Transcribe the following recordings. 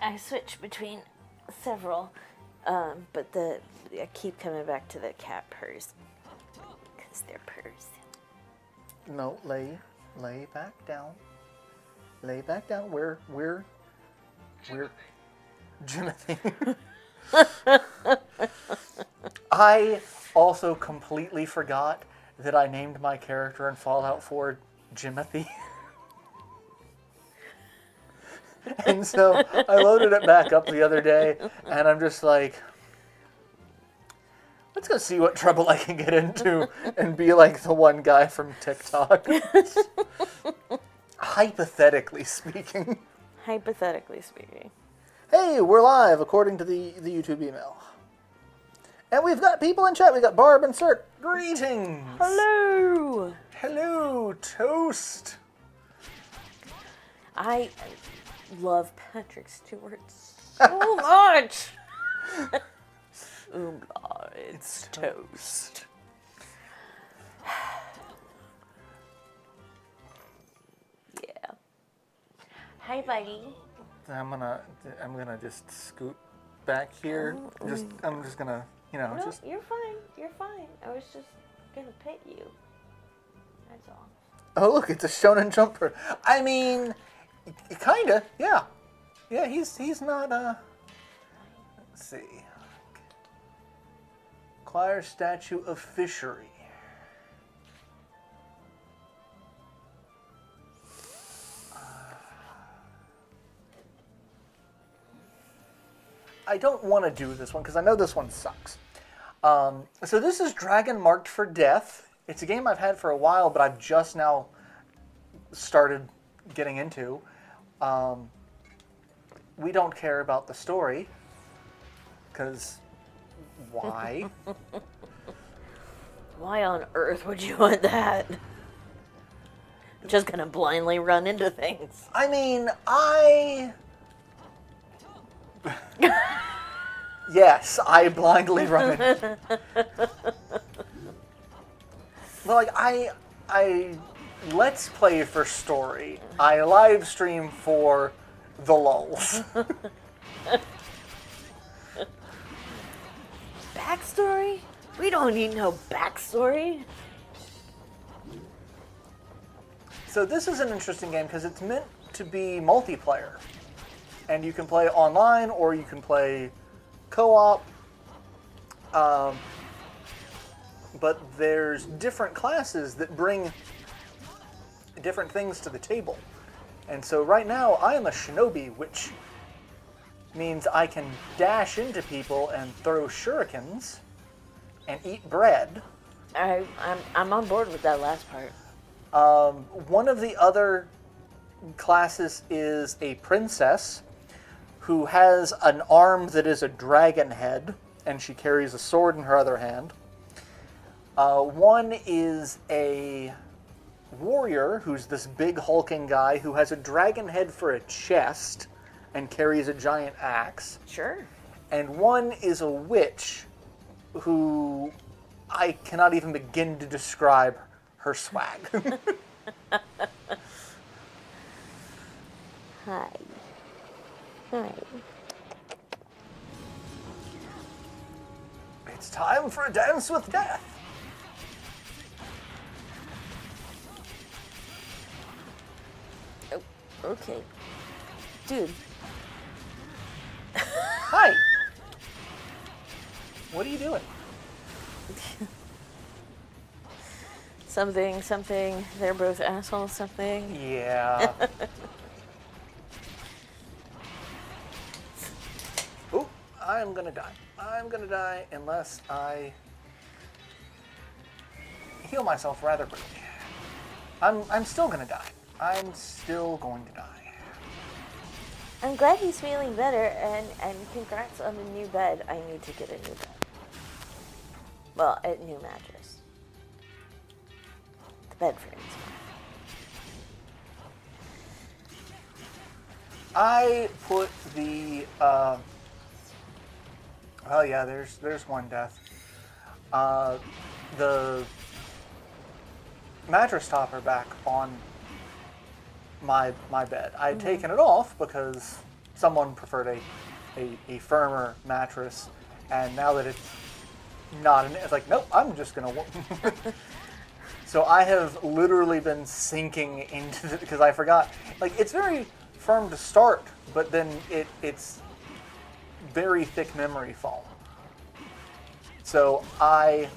I switch between several, but I keep coming back to the cat purrs. Because they're purrs. No, lay back down. Lay back down. We're Jimothy. I also completely forgot that I named my character in Fallout 4 Jimothy. And so I loaded it back up the other day, and I'm just like, let's go see what trouble I can get into and be like the one guy from TikTok. Hypothetically speaking. Hypothetically speaking. Hey, we're live according to the YouTube email. And we've got people in chat. We've got Barb and Cirque. Greetings. Hello. Hello, Toast. I love Patrick Stewart so much. It's toast. Yeah. Hi, buddy. I'm gonna just scoot back here. I'm just gonna, No, you're fine. You're fine. I was just gonna pet you. That's all. Oh, look, it's a Shonen Jumper. I mean, kinda, yeah. Yeah, he's not, let's see. Choir Statue of Fishery. I don't want to do this one because I know this one sucks. So this is Dragon Marked for Death. It's a game I've had for a while, but I've just now started getting into. We don't care about the story, because why? Why on earth would you want that? Just gonna blindly run into things. I mean, yes, I blindly run into. But like I let's play for story. I live stream for the lulz. Backstory? We don't need no backstory. So this is an interesting game because it's meant to be multiplayer. And you can play online or you can play co-op. But there's different classes that bring different things to the table. And so right now I am a shinobi, which means I can dash into people and throw shurikens and eat bread. I'm on board with that last part. One of the other classes is a princess who has an arm that is a dragon head, and she carries a sword in her other hand. One is a warrior who's this big hulking guy who has a dragon head for a chest and carries a giant axe. Sure. And one is a witch who I cannot even begin to describe her swag. Hi. Hi. It's time for a dance with death. Oh, okay. Dude. Hi. What are you doing? Something. They're both assholes, something. Yeah. Ooh, I'm gonna die. I'm gonna die unless I heal myself rather quickly. I'm still gonna die. I'm still going to die. I'm glad he's feeling better, and congrats on the new bed. I need to get a new bed. Well, a new mattress. The bed frame's fine. I put the oh yeah, there's one death. The mattress topper back on my bed. I had taken it off because someone preferred a firmer mattress, and now that it's not, it's like, nope, I'm just gonna. So I have literally been sinking into it because I forgot. Like, it's very firm to start, but then it's very thick memory foam. So I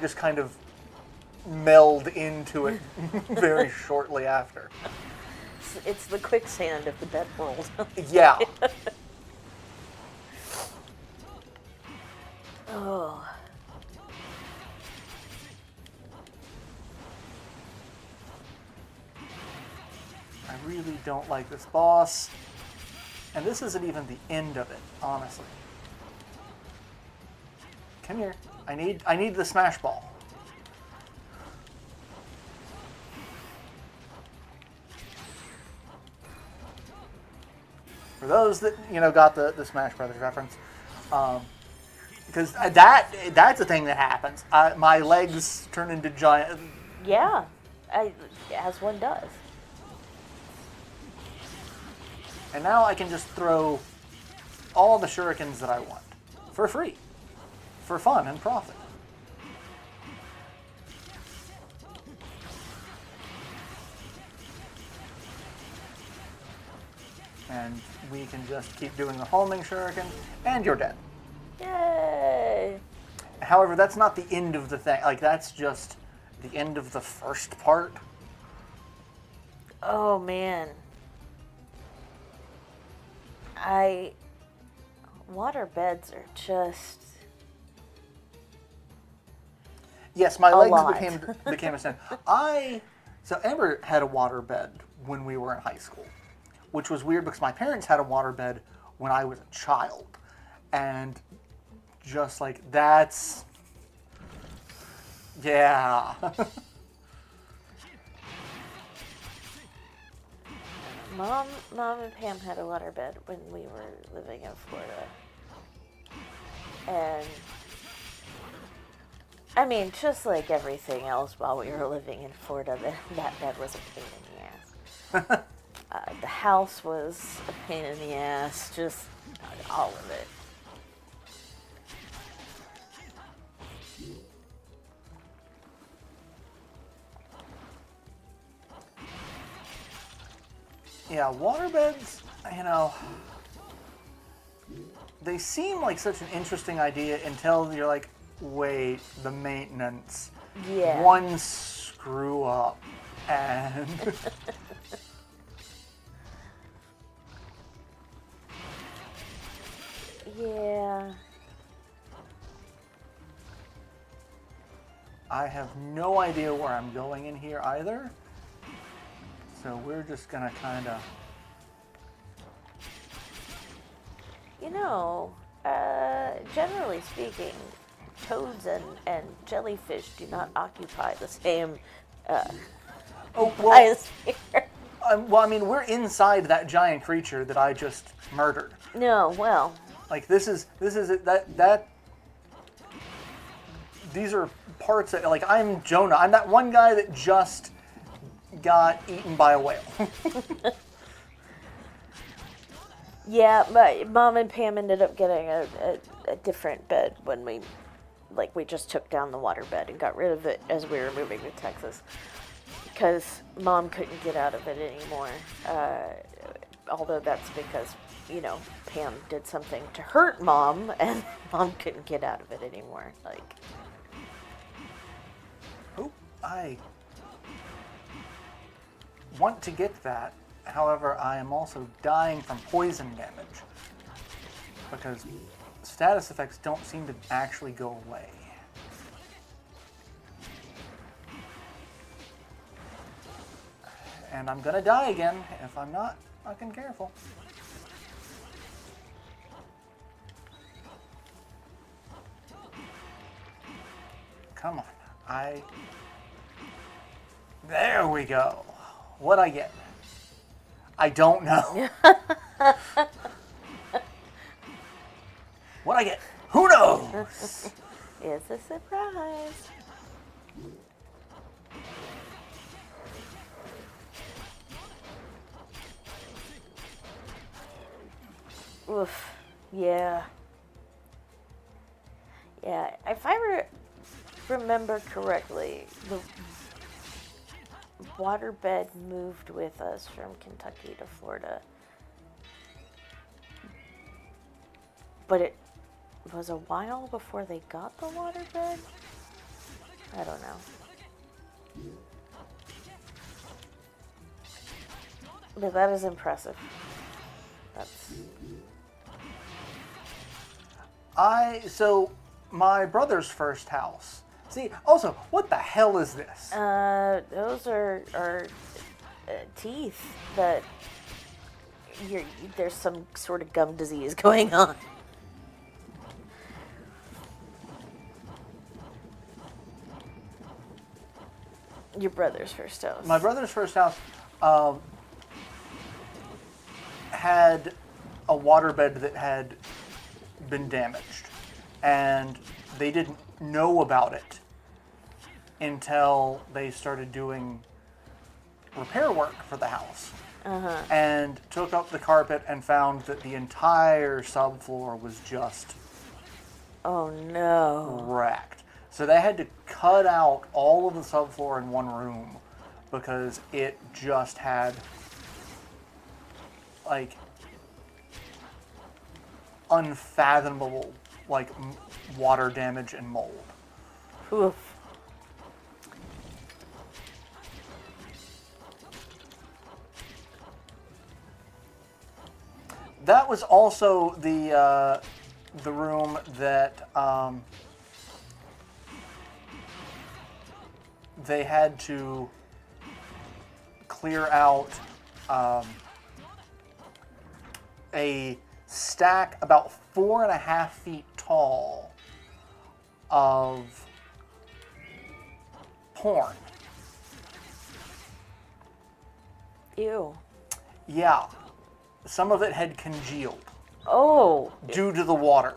just kind of meld into it very shortly after. It's the quicksand of the bed world. Yeah. Oh. I really don't like this boss. And this isn't even the end of it, honestly. Come here. I need the smash ball. For those that got the Smash Brothers reference, because that's a thing that happens. My legs turn into giant. Yeah, as one does. And now I can just throw all the shurikens that I want for free, for fun and profit. And we can just keep doing the homing shuriken, and you're dead. Yay! However, that's not the end of the thing. Like, that's just the end of the first part. Oh, man. Water beds are just... Yes, my a legs lot. became a sin. So Amber had a water bed when we were in high school, which was weird because my parents had a water bed when I was a child. And just like, that's... Yeah. Mom and Pam had a waterbed when we were living in Florida. And, I mean, just like everything else while we were living in Florida, that bed was a pain in the ass. The house was a pain in the ass, just all of it. Yeah, waterbeds, they seem like such an interesting idea until you're like, wait, the maintenance. Yeah. One screw up and... Yeah. I have no idea where I'm going in here either. So we're just gonna kind of... Generally speaking, toads and jellyfish do not occupy the same biosphere. Well, I mean, we're inside that giant creature that I just murdered. No, well. Like, this is these are parts that, like, I'm Jonah. I'm that one guy that just got eaten by a whale. Yeah, but Mom and Pam ended up getting a different bed when we just took down the water bed and got rid of it as we were moving to Texas. Because Mom couldn't get out of it anymore. Although that's because, Pam did something to hurt Mom, and Mom couldn't get out of it anymore. Oh, I want to get that. However, I am also dying from poison damage. Because status effects don't seem to actually go away. And I'm gonna die again if I'm not fucking careful. Come on, there we go. What'd I get? I don't know. What'd I get? Who knows? It's a surprise. Oof. Yeah. Yeah. If I remember correctly, the waterbed moved with us from Kentucky to Florida. But it was a while before they got the waterbed? I don't know. But that is impressive. That's... So, my brother's first house. See, also, what the hell is this? Those are teeth that there's some sort of gum disease going on. Your brother's first house. My brother's first house had a waterbed that had been damaged, and they didn't know about it until they started doing repair work for the house. And took up the carpet and found that the entire subfloor was just Oh no. wrecked. So they had to cut out all of the subfloor in one room because it just had like unfathomable water damage and mold. Oof. That was also the room that they had to clear out a stack about 4.5 feet tall of porn. Ew. Yeah. Some of it had congealed Oh. due to the water.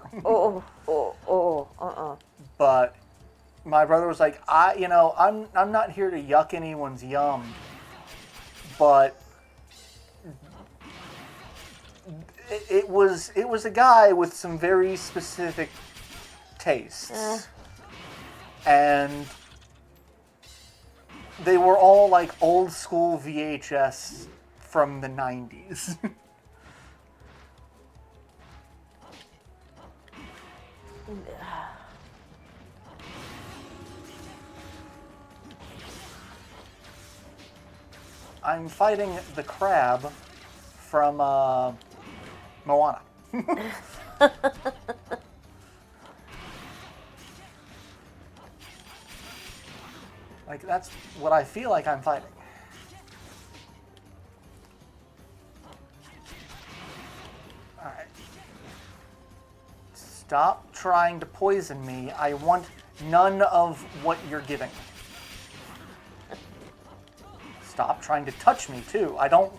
But my brother was like, I'm not here to yuck anyone's yum, but it was a guy with some very specific tastes. And they were all like old school VHS from the 90s. I'm fighting the crab from Moana. Like, that's what I feel like I'm fighting. Alright. Stop trying to poison me. I want none of what you're giving. Stop trying to touch me, too. I don't...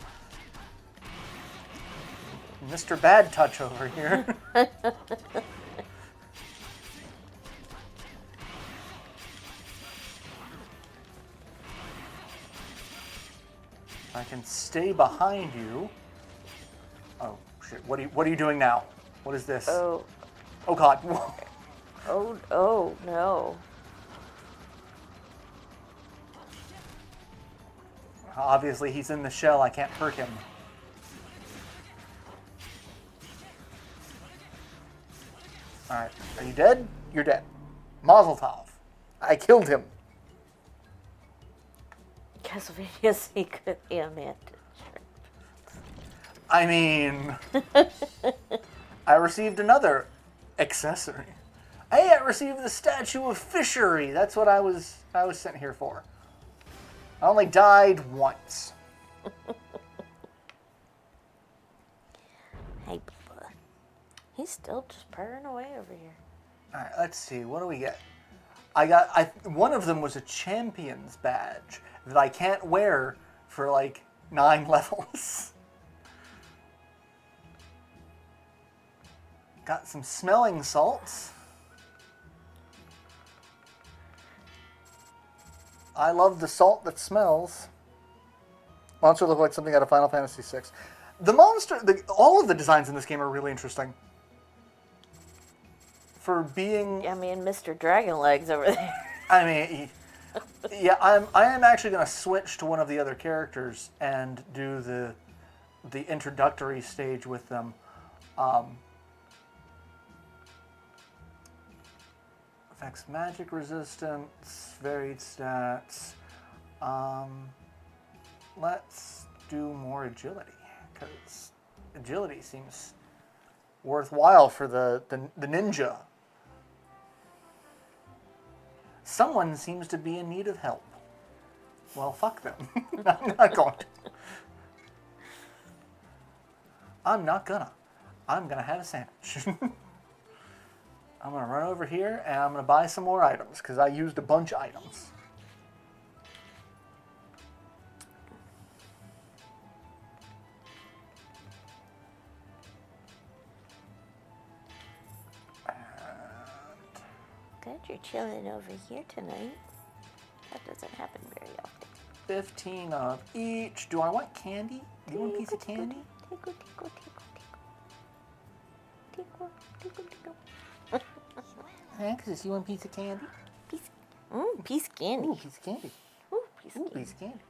Mr. Bad Touch over here. I can stay behind you. Oh, shit. What are you doing now? What is this? Oh. Oh, God. Oh, no. Obviously, he's in the shell. I can't hurt him. Alright. Are you dead? You're dead. Mazel tov. I killed him. Castlevania Secret Mantis. I mean... I received another accessory. Hey, I received the Statue of Fishery. That's what I was sent here for. I only died once. Hey, Bubba. He's still just purring away over here. Alright, let's see. What do we get? One of them was a champion's badge that I can't wear for like 9 levels. Got some smelling salts. I love the salt that smells. Monster look like something out of Final Fantasy VI. all of the designs in this game are really interesting. For being... I mean, Mr. Dragon Legs over there. I mean, yeah, I am actually going to switch to one of the other characters and do the introductory stage with them. Affects magic resistance, varied stats. Let's do more agility, because agility seems worthwhile for the ninja. Someone seems to be in need of help. Well, fuck them. I'm not going to. I'm not gonna. I'm gonna have a sandwich. I'm gonna run over here and I'm gonna buy some more items because I used a bunch of items. Glad you're chilling over here tonight. That doesn't happen very often. 15 of each. Do I want candy? Do you want a piece of candy? Tickle, tickle, tickle, tickle. Tickle, tickle, tickle. Alexis, you want a piece of candy? Piece of candy. Ooh, piece of candy. Ooh, piece of Ooh, candy. piece of candy.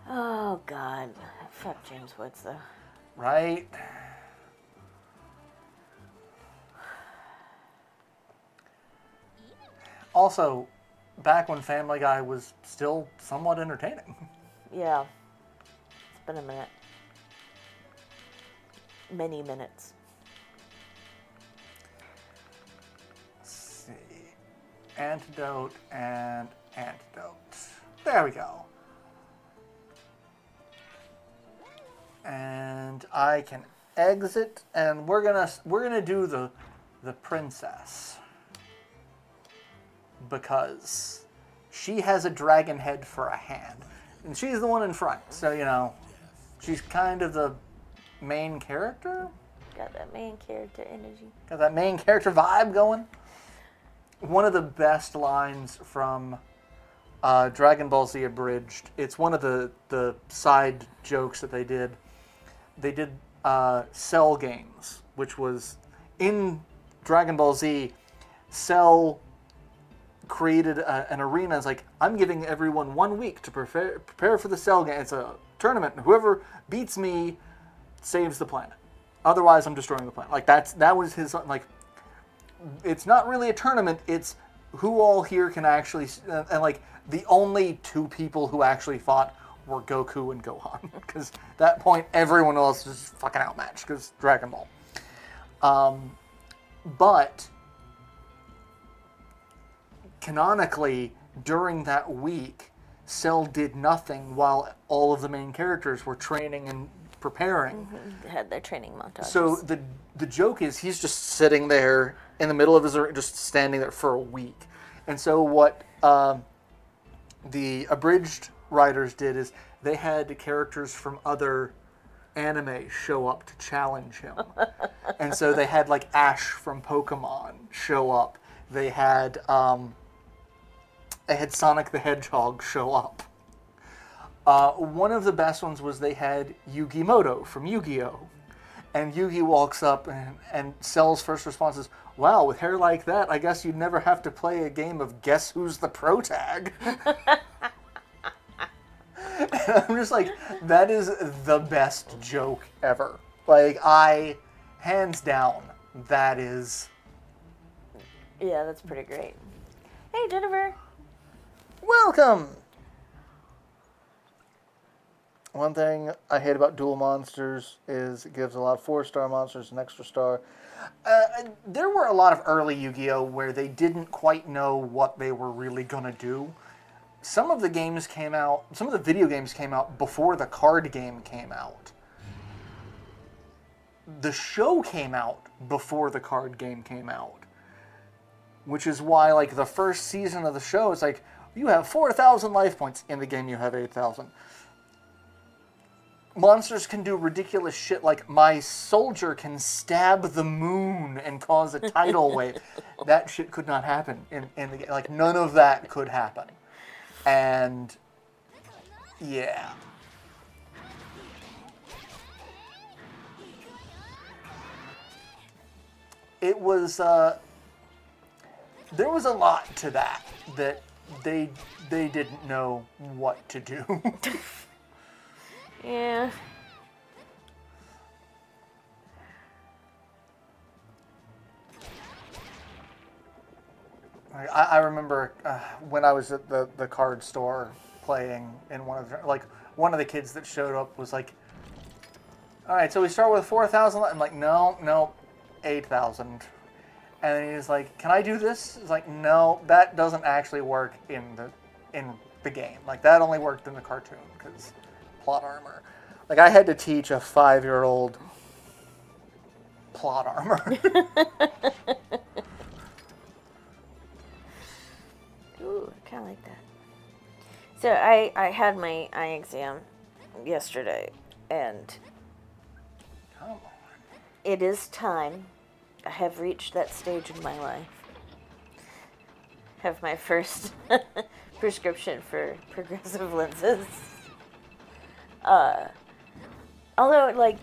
Oh, God. Fuck James Woods, though. Right? Also, back when Family Guy was still somewhat entertaining. Yeah. It's been a minute. Many minutes. Let's see. Antidote and antidote. There we go. And I can exit, and we're gonna do the princess. Because she has a dragon head for a hand. And she's the one in front. So, you know, she's kind of the main character. Got that main character energy. Got that main character vibe going. One of the best lines from Dragon Ball Z Abridged. It's one of the side jokes that they did. They did Cell games, which was in Dragon Ball Z. Cell created an arena. It's like, I'm giving everyone 1 week to prepare for the Cell game. It's a tournament, and whoever beats me saves the planet. Otherwise, I'm destroying the planet. Like that was his, like, it's not really a tournament. It's who all here can actually, and like the only two people who actually fought were Goku and Gohan, because at that point everyone else was fucking outmatched because Dragon Ball. But canonically, during that week, Cell did nothing while all of the main characters were training and preparing. Mm-hmm. They had their training montages. So the joke is he's just sitting there in the middle of his, just standing there for a week. And so what the abridged writers did is they had characters from other anime show up to challenge him. And so they had like Ash from Pokemon show up. They had Sonic the Hedgehog show up. One of the best ones was they had Yugi Moto from Yu-Gi-Oh! And Yugi walks up and Cell's first response is, wow, with hair like that, I guess you'd never have to play a game of Guess Who's the Pro Tag. And I'm just like, that is the best joke ever. Like, hands down, that is... Yeah, that's pretty great. Hey, Jennifer. Welcome! One thing I hate about Duel Monsters is it gives a lot of 4-star monsters an extra star. There were a lot of early Yu-Gi-Oh! Where they didn't quite know what they were really going to do. Some of the video games came out before the card game came out. The show came out before the card game came out. Which is why, like, the first season of the show is like, you have 4,000 life points. In the game, you have 8,000. Monsters can do ridiculous shit like my soldier can stab the moon and cause a tidal wave. That shit could not happen in the game. Like, none of that could happen. And, yeah. it was there was a lot to that they didn't know what to do. Yeah. I remember when I was at the card store playing in one of the kids that showed up was like, all right, so we start with 4,000. I'm like, no, 8,000. And then he's like, can I do this? It's like, no, that doesn't actually work in the game. Like, that only worked in the cartoon because plot armor. Like, I had to teach a 5-year-old plot armor. Ooh, I kind of like that. So I had my eye exam yesterday, and Come on. it is time. I have reached that stage in my life. Have my first prescription for progressive lenses. Although, like,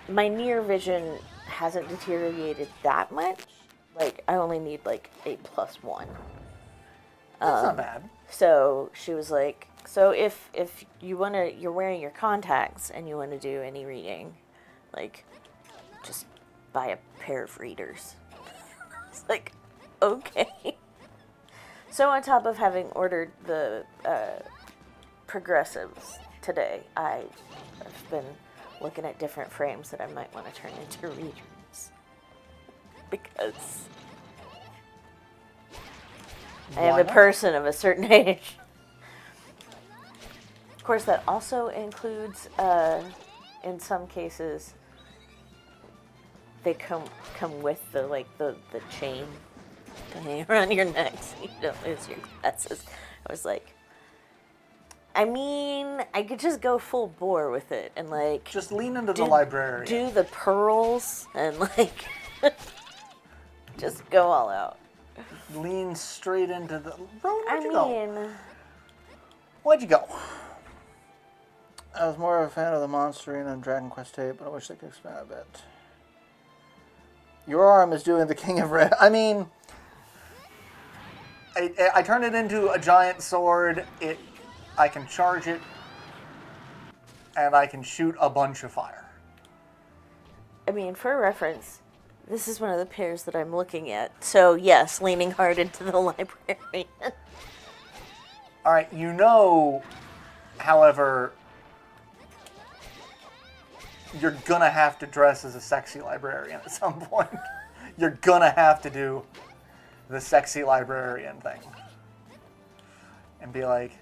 my near vision hasn't deteriorated that much. Like, I only need, like, a +1. That's not bad. So she was like, so if you're wearing your contacts and you want to do any reading, like, just buy a pair of readers. It's like, okay. So on top of having ordered the progressives today, I've been looking at different frames that I might want to turn into readers. Because I am a person of a certain age. Of course, that also includes, in some cases, they come with the chain to hang around your neck so you don't lose your glasses. I was like, I mean, I could just go full bore with it and, like, just lean into the librarian. Do the pearls and, like, just go all out. Lean straight into the... Rowan, I where'd you go? mean... Where'd you go? I was more of a fan of the Monsterina and Dragon Quest VIII, but I wish they could expand a bit. Your arm is doing the King of Red. I mean... I turned it into a giant sword. I can charge it, and I can shoot a bunch of fire. I mean, for reference, this is one of the pairs that I'm looking at. So, yes, leaning hard into the librarian. All right, you know, however, you're gonna have to dress as a sexy librarian at some point. You're gonna have to do the sexy librarian thing. And be like...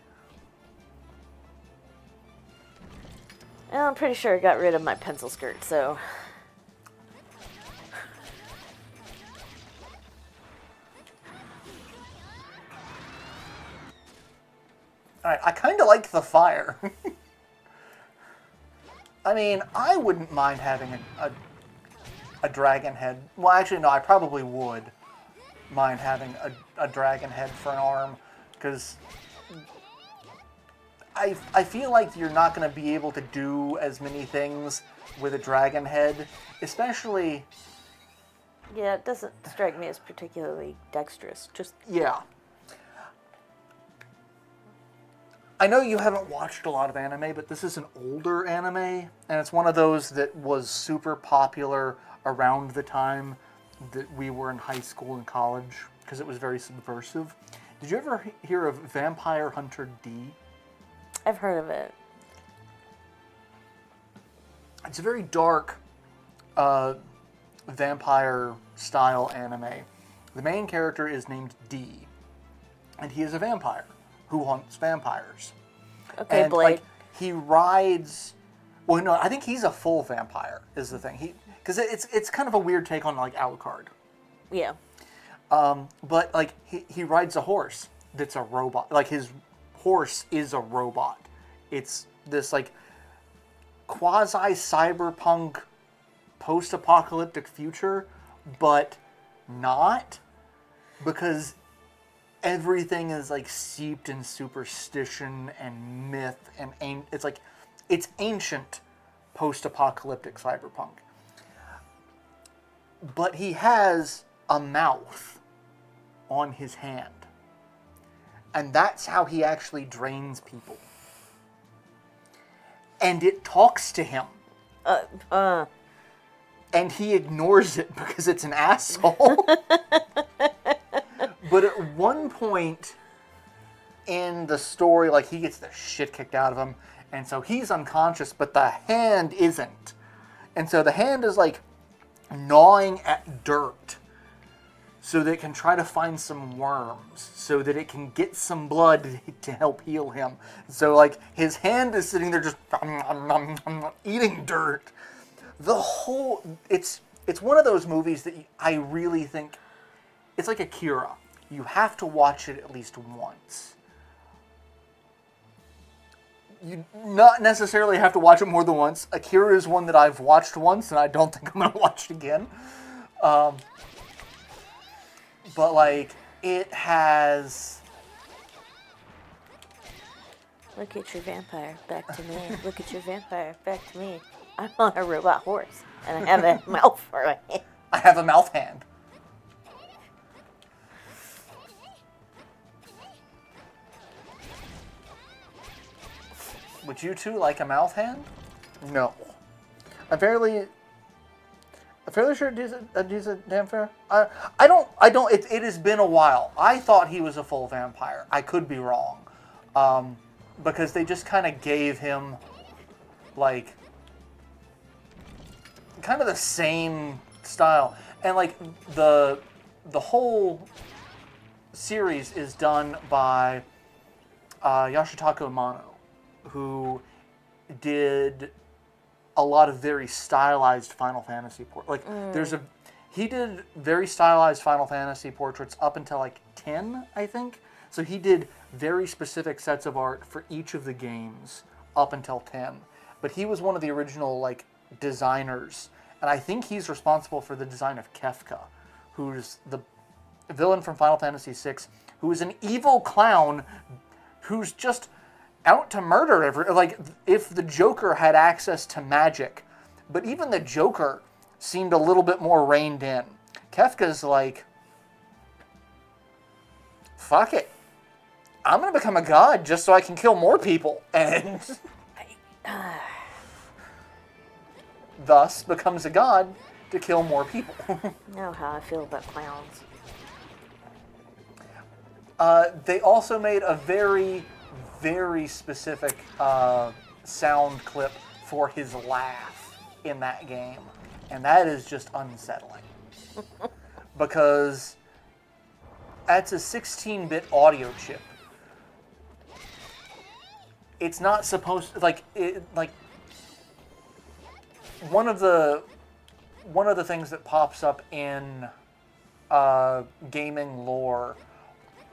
Well, I'm pretty sure I got rid of my pencil skirt, so... Alright, I kind of like the fire. I mean, I wouldn't mind having a dragon head. Well, actually, no, I probably would mind having a dragon head for an arm, because I feel like you're not going to be able to do as many things with a dragon head, especially... Yeah, it doesn't strike me as particularly dexterous. Just... Yeah. I know you haven't watched a lot of anime, but this is an older anime, and it's one of those that was super popular around the time that we were in high school and college, because it was very subversive. Did you ever hear of Vampire Hunter D? I've heard of it. It's a very dark vampire-style anime. The main character is named D, and he is a vampire who hunts vampires. Okay, and, Blade. like, he rides... Well, no, I think he's a full vampire, is the thing. Because it's kind of a weird take on, like, Alucard. Yeah. But, like, he rides a horse that's a robot. Like, his horse is a robot. It's this, like, quasi-cyberpunk post-apocalyptic future, but not, because everything is, like, steeped in superstition and myth and it's like, it's ancient post-apocalyptic cyberpunk. but he has a mouth on his hand. And that's how he actually drains people. And it talks to him. And he ignores it because it's an asshole. But at one point in the story, like, he gets the shit kicked out of him. And so he's unconscious, but the hand isn't. And so the hand is, like, gnawing at dirt so that it can try to find some worms, so that it can get some blood to help heal him. So, like, his hand is sitting there just eating dirt. It's one of those movies that I really think, it's like Akira. You have to watch it at least once. You not necessarily have to watch it more than once. Akira is one that I've watched once, and I don't think I'm going to watch it again. But, like, it has... Look at your vampire, back to me. Look at your vampire, back to me. I'm on a robot horse, and I have a mouth for a hand. I have a mouth hand. Would you two like a mouth hand? No. I'm fairly sure a decent vampire. I don't. It has been a while. I thought he was a full vampire. I could be wrong, because they just kind of gave him, like, kind of the same style, and like the whole series is done by Yoshitaka Amano, who did a lot of very stylized Final Fantasy he did very stylized Final Fantasy portraits up until like 10, I think. So he did very specific sets of art for each of the games up until 10. But he was one of the original, like, designers, and I think he's responsible for the design of Kefka, who's the villain from Final Fantasy VI, who is an evil clown who's just out to murder like, if the Joker had access to magic. But even the Joker seemed a little bit more reined in. Kefka's like, fuck it. I'm going to become a god just so I can kill more people. And thus becomes a god to kill more people. You know how I feel about clowns. They also made a very, very specific sound clip for his laugh in that game. And that is just unsettling. Because that's a 16-bit audio chip. It's not supposed to, like one of the things that pops up in gaming lore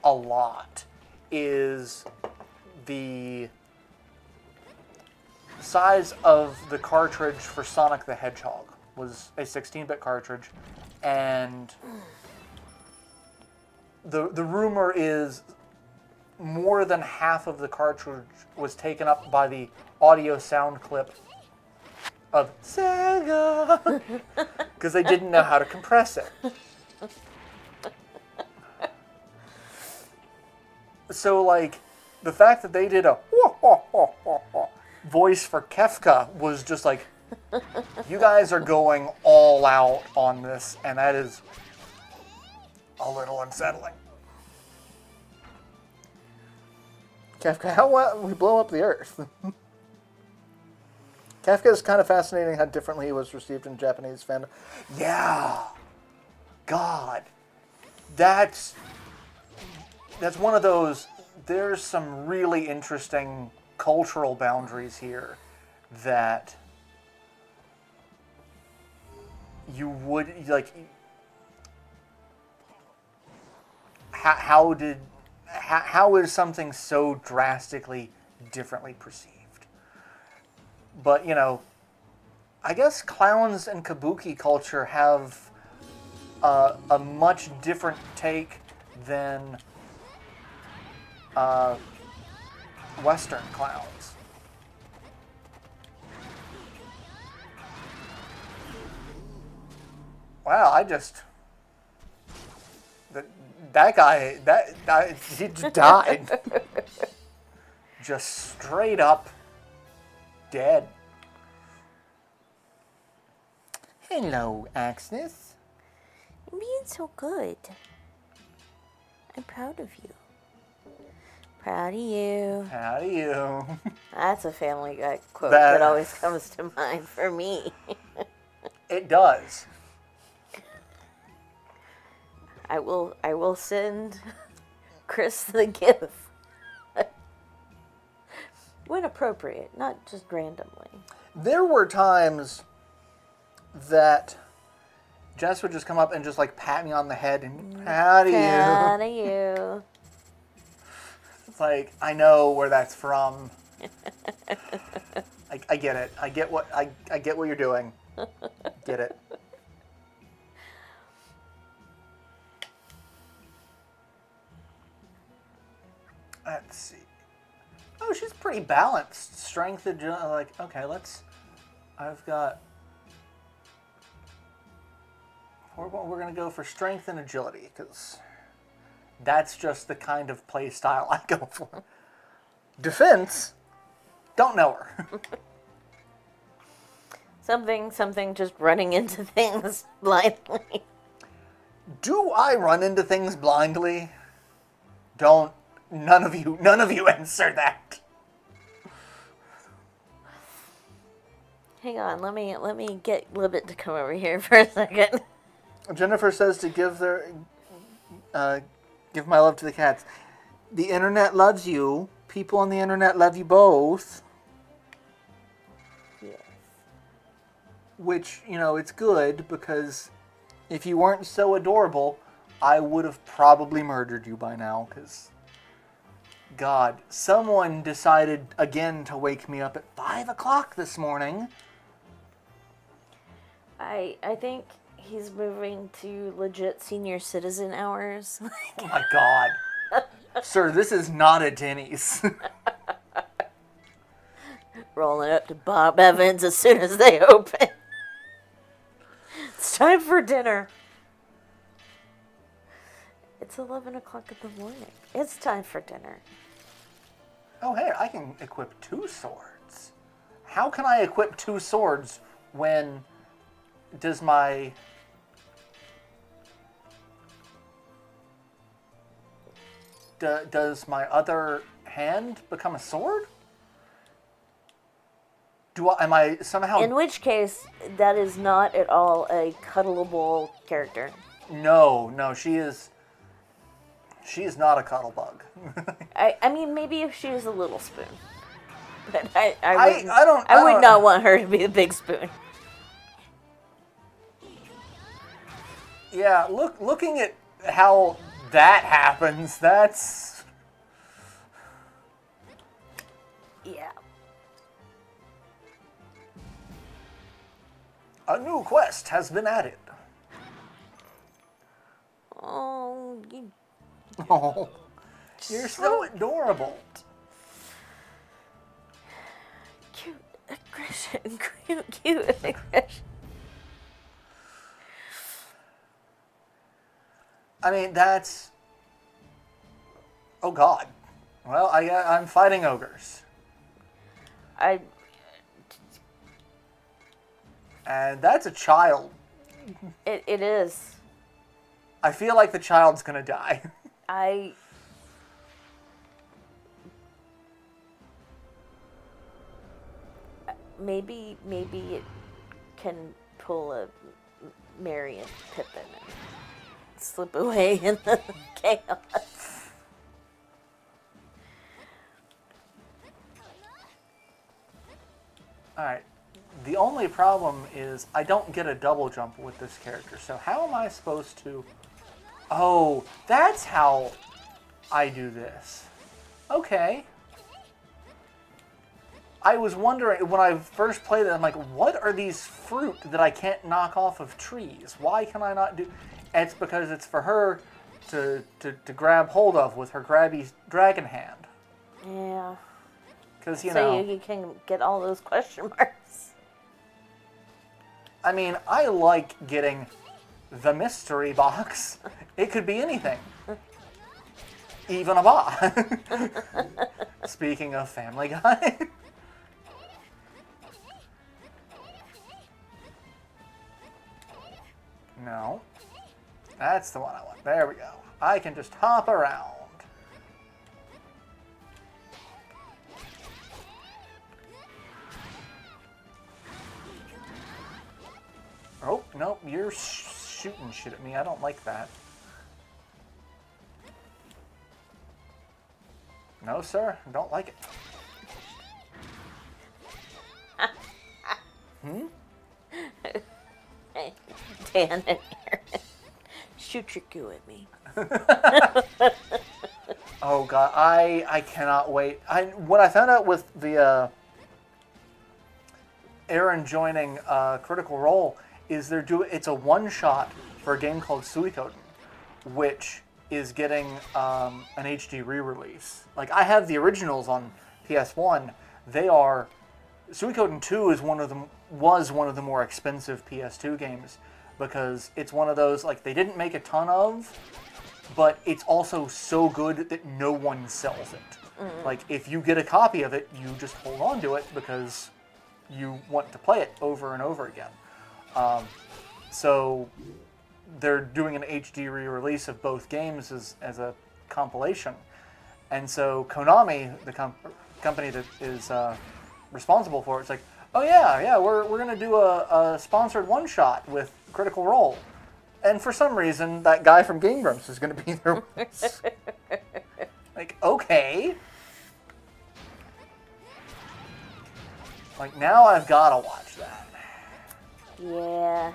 a lot is the size of the cartridge for Sonic the Hedgehog was a 16-bit cartridge, and the rumor is more than half of the cartridge was taken up by the audio sound clip of Sega because they didn't know how to compress it. So, like, the fact that they did a voice for Kefka was just like, you guys are going all out on this, and that is a little unsettling. Kefka, how well we blow up the Earth? Kefka is kind of fascinating how differently he was received in Japanese fandom. Yeah, God, that's one of those. There's some really interesting cultural boundaries here that you would like. How is something so drastically differently perceived? But, you know, I guess clowns and kabuki culture have a much different take than Western clowns. Wow, that guy, he just died. Just straight up dead. Hello, Axnis. You're being so good. I'm proud of you. Proud of you. How do you? That's a Family Guy quote that always comes to mind for me. It does. I will send Chris the gift. When appropriate, not just randomly. There were times that Jess would just come up and just like pat me on the head and how do you? Proud of you. It's like, I know where that's from. I get it. I get what you're doing. Get it. Let's see. Oh, she's pretty balanced. Strength, like, okay, I've got... We're going to go for strength and agility, because that's just the kind of play style I go for. Defense, don't know her. Something just running into things blindly. Do I run into things blindly? None of you answer that. Hang on, let me get Libbit to come over here for a second. Jennifer says to give my love to the cats. The internet loves you. People on the internet love you both. Yes. Which, it's good because if you weren't so adorable, I would have probably murdered you by now because... God, someone decided again to wake me up at 5 o'clock this morning. I think he's moving to legit senior citizen hours. Oh my God. Sir, this is not a Denny's. Rolling up to Bob Evans as soon as they open. It's time for dinner. It's 11 o'clock in the morning. It's time for dinner. Oh, hey, I can equip 2 swords. How can I equip 2 swords when does my... does my other hand become a sword? Am I somehow... In which case, that is not at all a cuddleable character. No, she is not a cuddle bug. I mean, maybe if she was a little spoon. But I would not want her to be the big spoon. Yeah, looking at how that happens, that's... Yeah. A new quest has been added. Oh, you... Oh, you're so adorable. Cute aggression. Cute aggression. I mean, that's... Oh, God. Well, I'm fighting ogres. And that's a child. It is. I feel like the child's gonna die. Maybe it can pull a Mary and Pippin and slip away in the chaos. Alright. The only problem is I don't get a double jump with this character. So how am I supposed to... Oh, that's how I do this. Okay. I was wondering, when I first played it, I'm like, what are these fruit that I can't knock off of trees? Why can I not do... And it's because it's for her to grab hold of with her grabby dragon hand. Yeah. Because, so you can get all those question marks. I mean, I like getting the mystery box. It could be anything. Even a bot. Speaking of Family Guy. No. That's the one I want. There we go. I can just hop around. Oh, no, you're shooting shit at me. I don't like that. No, sir, I don't like it. Dan and Aaron. Shoot your goo at me. Oh, God, I cannot wait. What I found out with the Aaron joining Critical Role is it's a one-shot for a game called Suikoden, which is getting an HD re-release. Like, I have the originals on PS1. Suikoden 2 was one of the more expensive PS2 games because it's one of those, like, they didn't make a ton of, but it's also so good that no one sells it. Like, if you get a copy of it, you just hold on to it because you want to play it over and over again. So they're doing an HD re-release of both games as a compilation. And so Konami, the company that is responsible for it, it's like, oh yeah, we're going to do a sponsored one-shot with Critical Role. And for some reason, that guy from Game Grumps is going to be there with us. Like, okay. Like, now I've got to watch that. Yeah.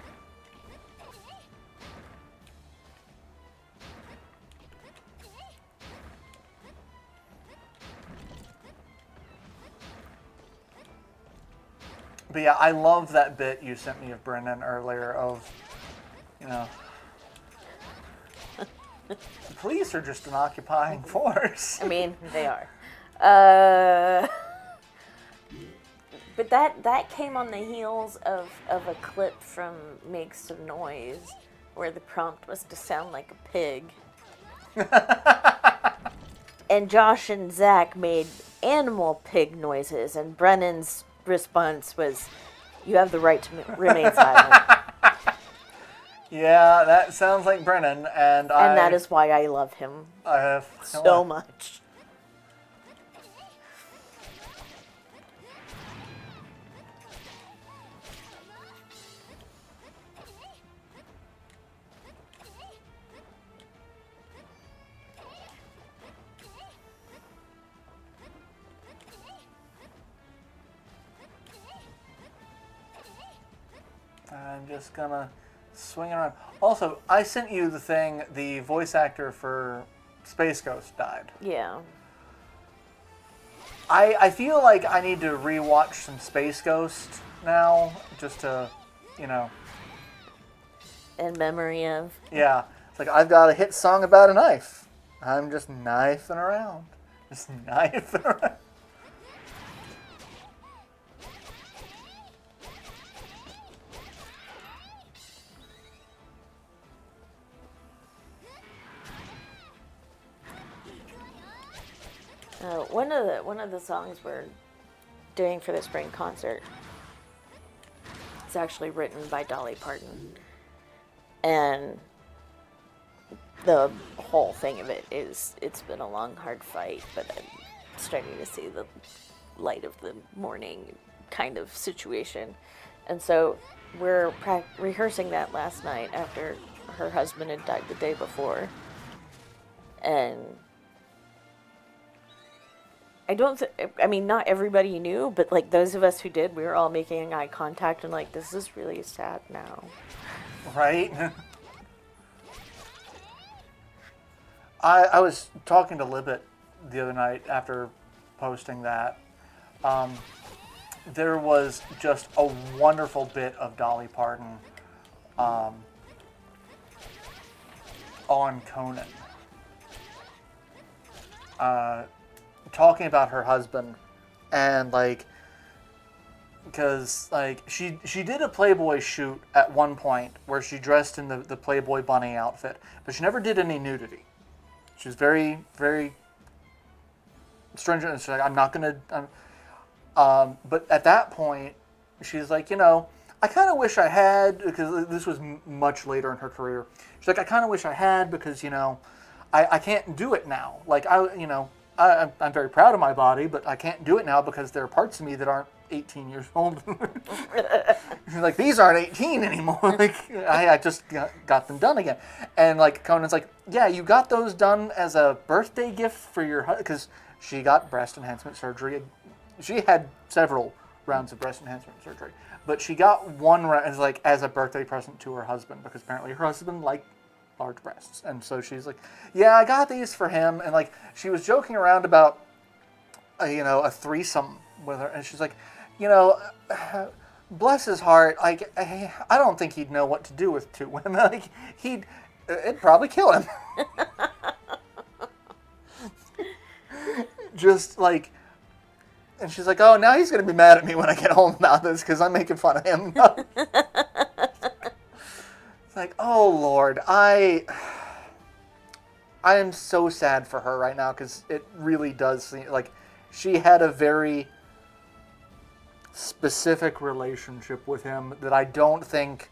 But yeah, I love that bit you sent me of Brennan earlier of, you know, the police are just an occupying force. I mean, they are. But that came on the heels of a clip from Make Some Noise where the prompt was to sound like a pig. And Josh and Zach made animal pig noises, and Brennan's response was, "You have the right to remain silent." Yeah, that sounds like Brennan, and that is why I love him so much. I'm just gonna swing around. Also, I sent you the thing, the voice actor for Space Ghost died. Yeah. I feel like I need to rewatch some Space Ghost now, just to, you know. In memory of. Yeah. It's like, I've got a hit song about a knife. I'm just knifing around. Just knifing around. One of the songs we're doing for the spring concert is actually written by Dolly Parton, and the whole thing of it is it's been a long, hard fight, but I'm starting to see the light of the morning kind of situation, and so we're rehearsing that last night after her husband had died the day before, and I mean, not everybody knew, but, like, those of us who did, we were all making eye contact and, like, this is really sad now. Right? I was talking to Libet the other night after posting that. There was just a wonderful bit of Dolly Parton on Conan. Talking about her husband and, like, because like she did a Playboy shoot at one point where she dressed in the Playboy bunny outfit, but she never did any nudity. She was very, very stringent. She's like, I'm not gonna. But at that point, she's like, I kind of wish I had, because this was much later in her career. She's like, I kind of wish I had, because I can't do it now. Like I'm very proud of my body, but I can't do it now because there are parts of me that aren't 18 years old. She's like, these aren't 18 anymore. Like I just got them done again. And like Conan's like, yeah, you got those done as a birthday gift for your husband, because she got breast enhancement surgery. She had several rounds of breast enhancement surgery, but she got one as a birthday present to her husband, because apparently her husband liked large breasts. And so she's like, yeah, I got these for him. And like she was joking around about a threesome with her, and she's like, bless his heart, like I don't think he'd know what to do with two women. Like it'd probably kill him. Just like, and she's like, oh, now he's gonna be mad at me when I get home about this because I'm making fun of him. It's like, oh Lord, I am so sad for her right now, because it really does seem like she had a very specific relationship with him that I don't think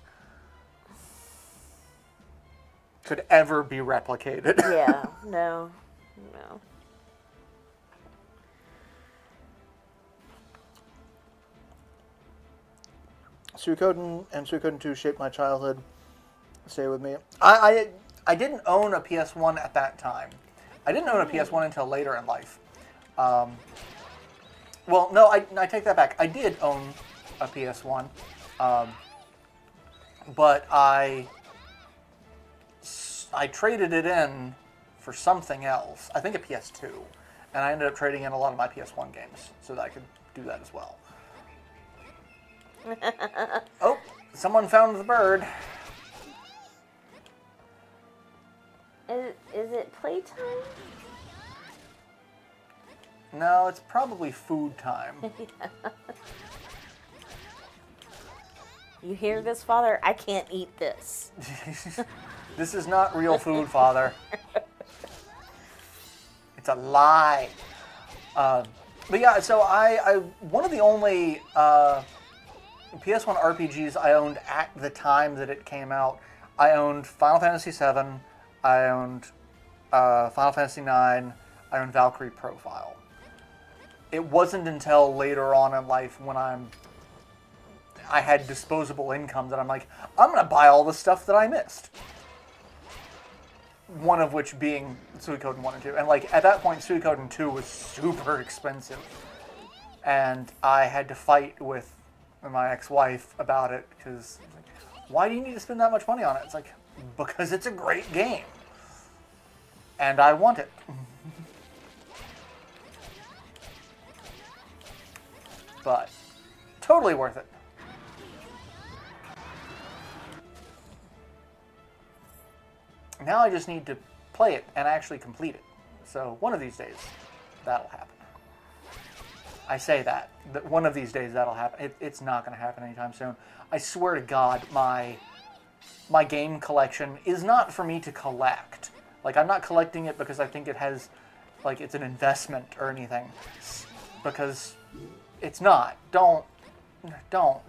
could ever be replicated. Yeah, no. Suikoden and Suikoden 2 shaped my childhood. Stay with me. I didn't own a PS1 at that time. I didn't own a PS1 until later in life. Well, no, I take that back. I did own a PS1, but I traded it in for something else. I think a PS2, and I ended up trading in a lot of my PS1 games so that I could do that as well. Oh, someone found the bird. Is it playtime? No, it's probably food time. You hear this, Father? I can't eat this. This is not real food, Father. It's a lie. But yeah, so I one of the only PS1 RPGs I owned at the time that it came out, I owned Final Fantasy VII, I owned Final Fantasy IX, I owned Valkyrie Profile. It wasn't until later on in life when I had disposable income that I'm like, I'm going to buy all the stuff that I missed. One of which being Suikoden 1 and 2. And like at that point, Suikoden 2 was super expensive. And I had to fight with my ex-wife about it, because why do you need to spend that much money on it? It's like, because it's a great game. And I want it. But totally worth it. Now I just need to play it and actually complete it. So one of these days, that'll happen. I say that one of these days that'll happen. It's not going to happen anytime soon. I swear to God, my game collection is not for me to collect. Like, I'm not collecting it because I think it has, like, it's an investment or anything. Because it's not. Don't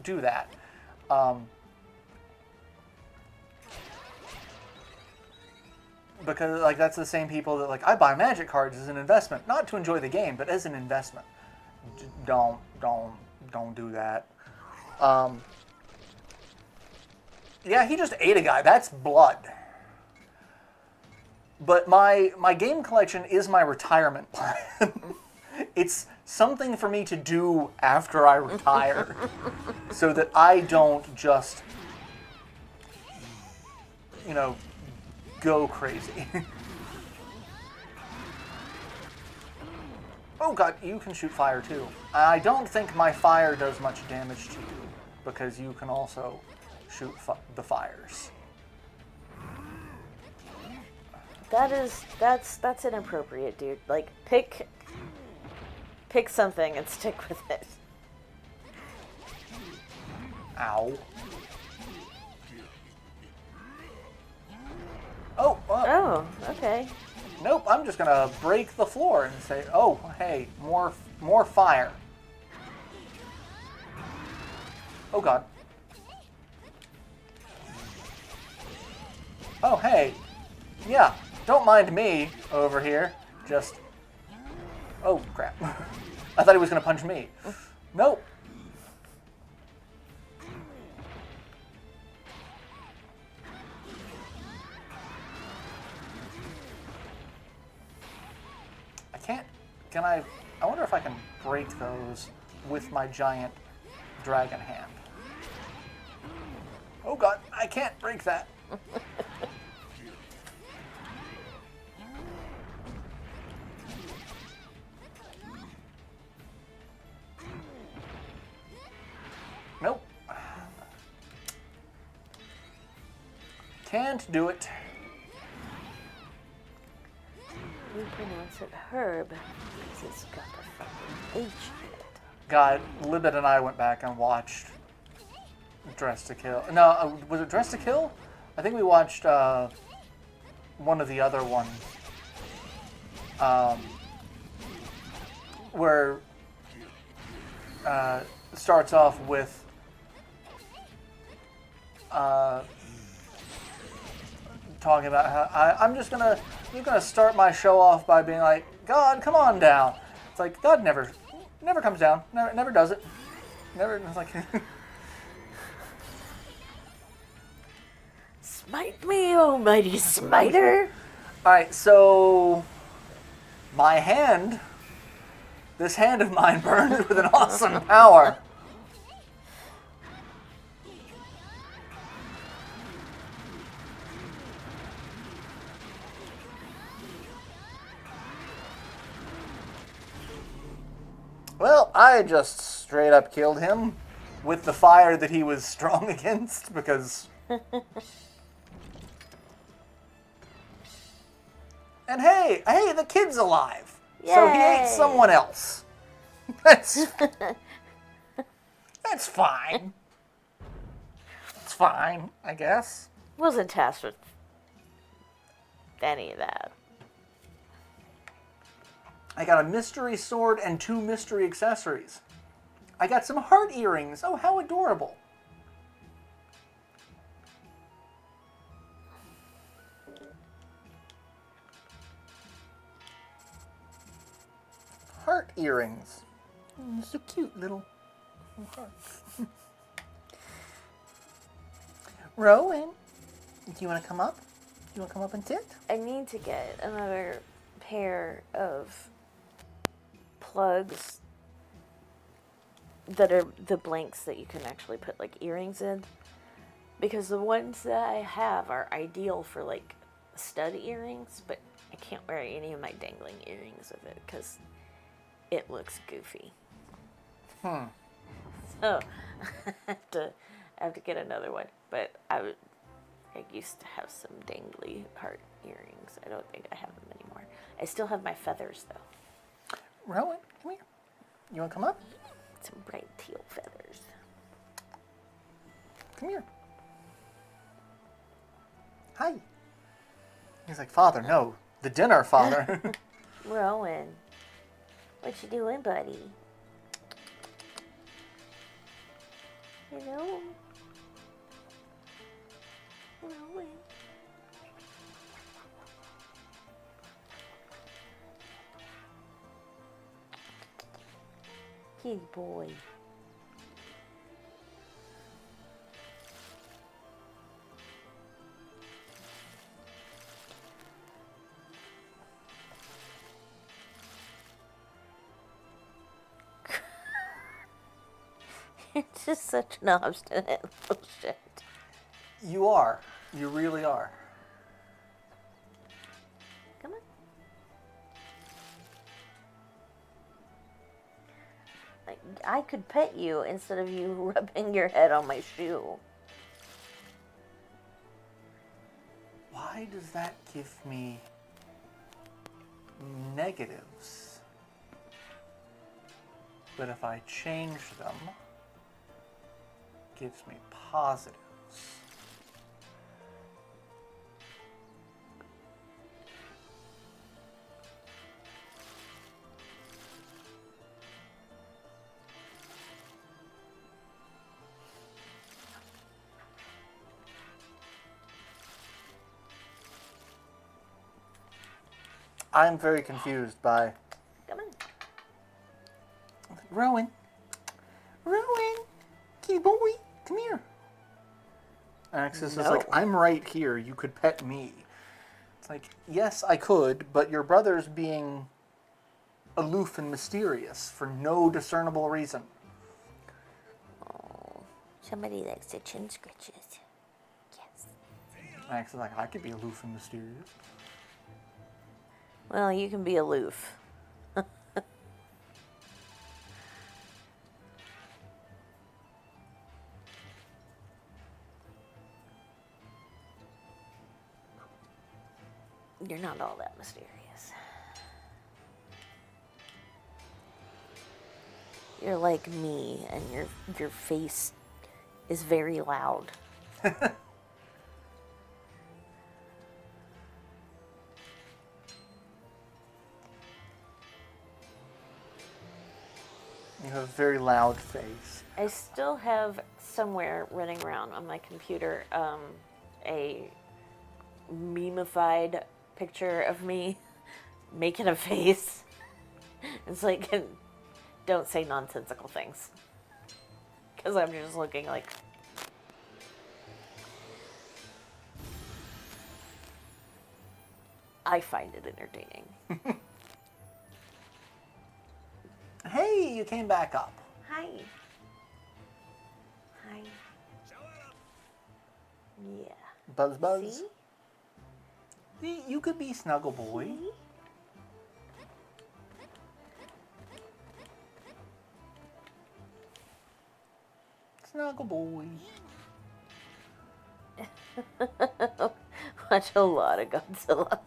do that. Because, like, that's the same people that, like, I buy Magic cards as an investment. Not to enjoy the game, but as an investment. Don't do that. Yeah, he just ate a guy. That's blood. But my game collection is my retirement plan. It's something for me to do after I retire, so that I don't just, go crazy. Oh God, you can shoot fire too. I don't think my fire does much damage to you, because you can also shoot the fires. That's inappropriate, dude. Like, pick something and stick with it. Ow. Oh, Oh, okay. nope, I'm just gonna break the floor and say, oh, hey, more fire. Oh, God. Oh, hey. Yeah, don't mind me over here. Just... Oh, crap. I thought he was gonna punch me. Nope. Can I wonder if I can break those with my giant dragon hand. Oh God, I can't break that. Nope. Can't do it. We pronounce it herb because it's got a fucking H in it. God, Libet and I went back and watched Dress to Kill. No, was it Dress to Kill? I think we watched one of the other ones. Where starts off with talking about how I'm gonna start my show off by being like, God, come on down. It's like God never comes down, never does it, never. It's like Smite me, oh mighty smiter! all right, so my hand, this hand of mine burns with an awesome power. Well, I just straight up killed him with the fire that he was strong against because... And hey, the kid's alive. Yay. So he ate someone else. That's fine. It's fine, I guess. Wasn't tasked with any of that. I got a mystery sword and 2 mystery accessories. I got some heart earrings. Oh, how adorable. Heart earrings. So cute little hearts. Rowan, do you want to come up? Do you want to come up and sit? I need to get another pair of plugs that are the blanks that you can actually put like earrings in, because the ones that I have are ideal for like stud earrings, but I can't wear any of my dangling earrings with it because it looks goofy. So I have to get another one, but I used to have some dangly heart earrings. I don't think I have them anymore. I still have my feathers though. Rowan, come here. You want to come up? Some bright teal feathers. Come here. Hi. He's like, Father, no. The dinner, Father. Rowan, what you doing, buddy? Hello? Rowan. Kitty boy. You're just such an obstinate little shit. You are. You really are. Come on. Like, I could pet you instead of you rubbing your head on my shoe. Why does that give me negatives? But if I change them, gives me positives. I'm very confused by... Come on. Rowan. Rowan. Kitty boy. Come here. Axis is like, I'm right here. You could pet me. It's like, yes, I could, but your brother's being aloof and mysterious for no discernible reason. Oh, somebody likes the chin scratches. Yes. Axis is like, I could be aloof and mysterious. Well, you can be aloof. You're not all that mysterious. You're like me, and your face is very loud. You have a very loud face. I still have somewhere running around on my computer a meme-ified picture of me making a face. It's like, don't say nonsensical things. Because I'm just looking like... I find it entertaining. Hey, you came back up. Hi. Hi. Yeah. Buzz buzz. See? See, you could be Snuggle Boy. See? Snuggle Boy. Watch a lot of Godzilla.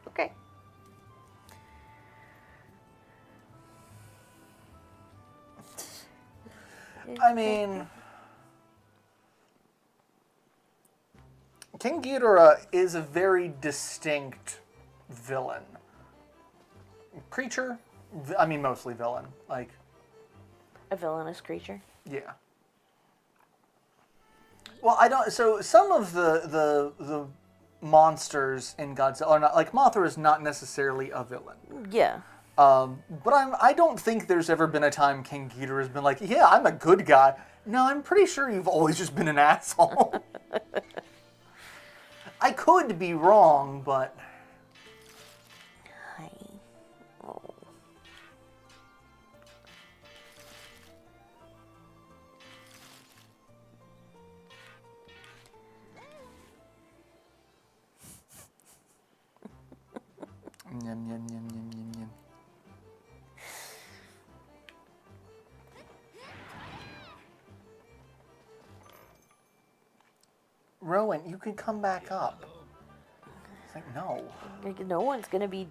Okay. I mean, King Ghidorah is a very distinct villain. Creature? I mean, mostly villain. Like, A villainous creature. yeah. Well, I don't. So some of the monsters in Godzilla are not like Mothra is not necessarily a villain. Yeah. But I don't think there's ever been a time King Ghidorah has been like, yeah, I'm a good guy. No, I'm pretty sure you've always just been an asshole. I could be wrong, but... Hi. Oh. Yum, yum, yum, yum, yum, yum. Rowan, you can come back up. It's like, no. Like, no one's gonna be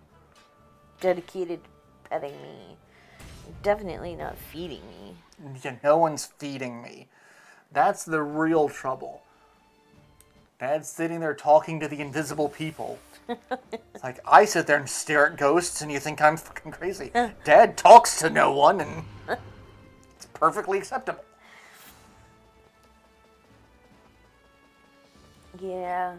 dedicated to petting me. Definitely not feeding me. Yeah, no one's feeding me. That's the real trouble. Dad's sitting there talking to the invisible people. It's like, I sit there and stare at ghosts and you think I'm fucking crazy. Dad talks to no one and it's perfectly acceptable. Yeah.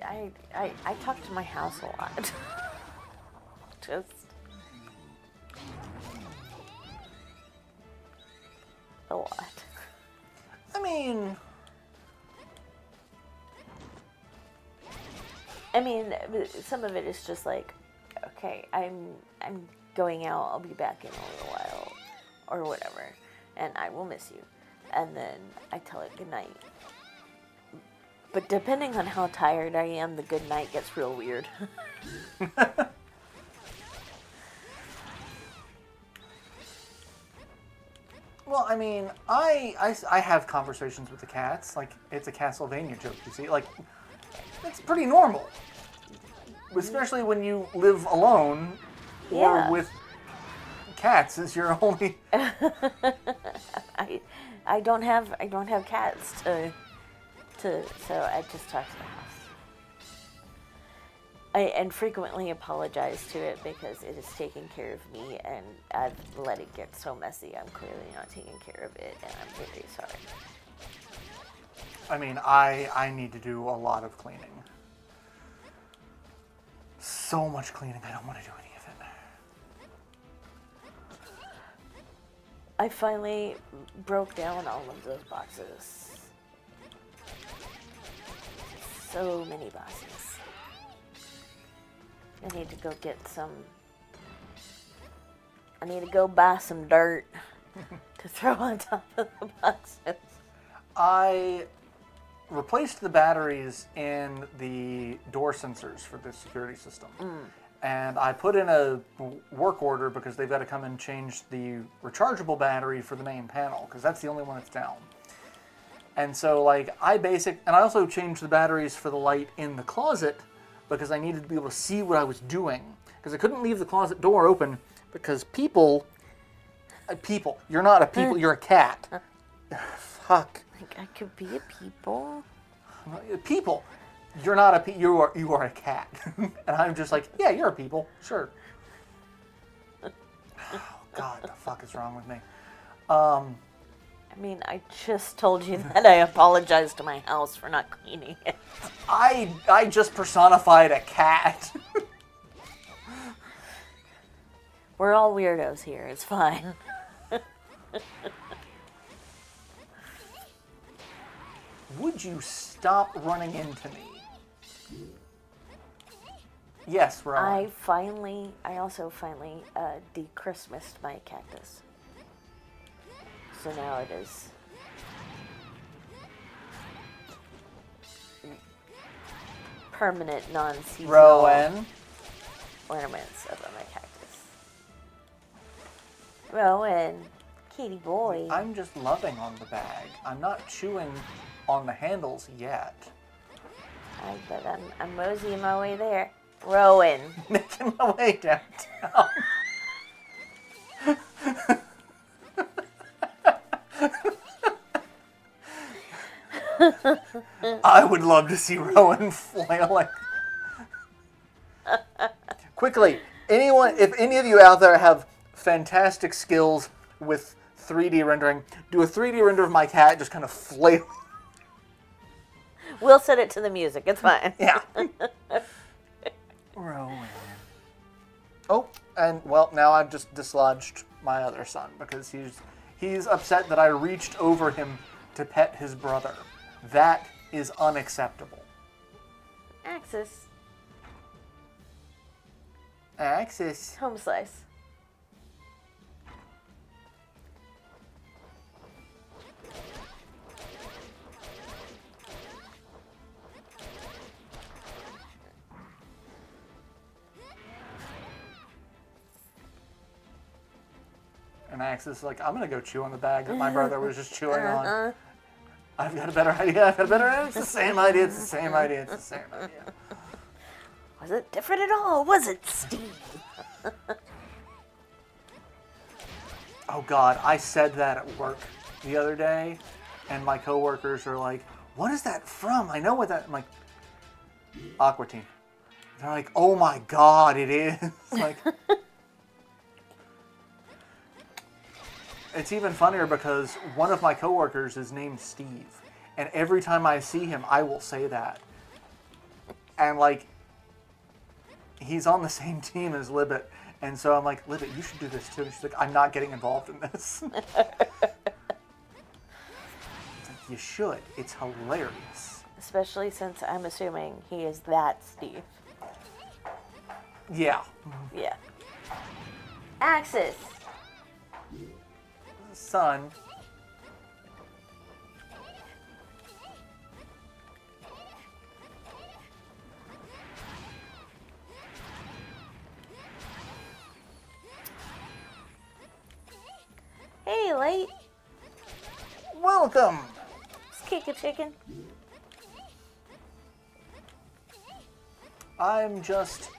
I talk to my house a lot. Just a lot. I mean, some of it is just like, okay, I'm going out. I'll be back in a little while, or whatever, and I will miss you. And then I tell it goodnight. But depending on how tired I am, the good night gets real weird. Well, I mean, I have conversations with the cats. Like, it's a Castlevania joke, you see. Like, it's pretty normal. Especially when you live alone or Yeah. with cats as your only... I don't have cats to so I just talk to the house. And frequently apologize to it because it is taking care of me, and I've let it get so messy. I'm clearly not taking care of it, and I'm very sorry. I mean, I need to do a lot of cleaning. So much cleaning, I don't want to do any of it. I finally broke down all of those boxes. So many boxes. I need to go get some. I need to go buy some dirt to throw on top of the boxes. I replaced the batteries in the door sensors for the security system. And I put in a work order because they've got to come and change the rechargeable battery for the main panel, because that's the only one that's down. And so, like, and I also changed the batteries for the light in the closet because I needed to be able to see what I was doing. Because I couldn't leave the closet door open because people, you're not a people, you're a cat. Fuck. Like, I could be a people. People. You're not a you are a cat. And I'm just like, yeah, you're a people. Sure. Oh, God, the fuck is wrong with me? I mean, I just told you that I apologized to my house for not cleaning it. I just personified a cat. We're all weirdos here. It's fine. Would you stop running into me? Yes, we're on. I also finally de-Christmased my cactus. So now it is permanent, non-seasonal Rowan. ornaments up on my cactus. Rowan, kitty boy. I'm just loving on the bag. I'm not chewing on the handles yet. But I'm moseying my way there. Rowan. Making my way downtown. I would love to see Rowan flailing. Quickly, if any of you out there have fantastic skills with 3D rendering, do a 3D render of my cat just kind of flailing. We'll set it to the music. It's fine. Yeah. Rowan. Oh, and well, now I've just dislodged my other son because he's upset that I reached over him to pet his brother. That is unacceptable. Axis. Axis. Home slice. And Axis is like, I'm going to go chew on the bag that my brother was just chewing on. I've got a better idea. It's the same idea. It's the same idea. Was it different at all? Was it, Steve? Oh, God. I said that at work the other day, and my coworkers are like, what is that from? I know what that... I'm like, Aqua Teen. They're like, oh, my God, it is. Like... It's even funnier because one of my coworkers is named Steve. And every time I see him, I will say that. And, like, he's on the same team as Libbet. And so I'm like, Libbet, you should do this too. And she's like, I'm not getting involved in this. It's like, you should. It's hilarious. Especially since I'm assuming he is that Steve. Yeah. Yeah. Axis. Son. Hey, Light. Welcome. Let's kick a chicken. I'm just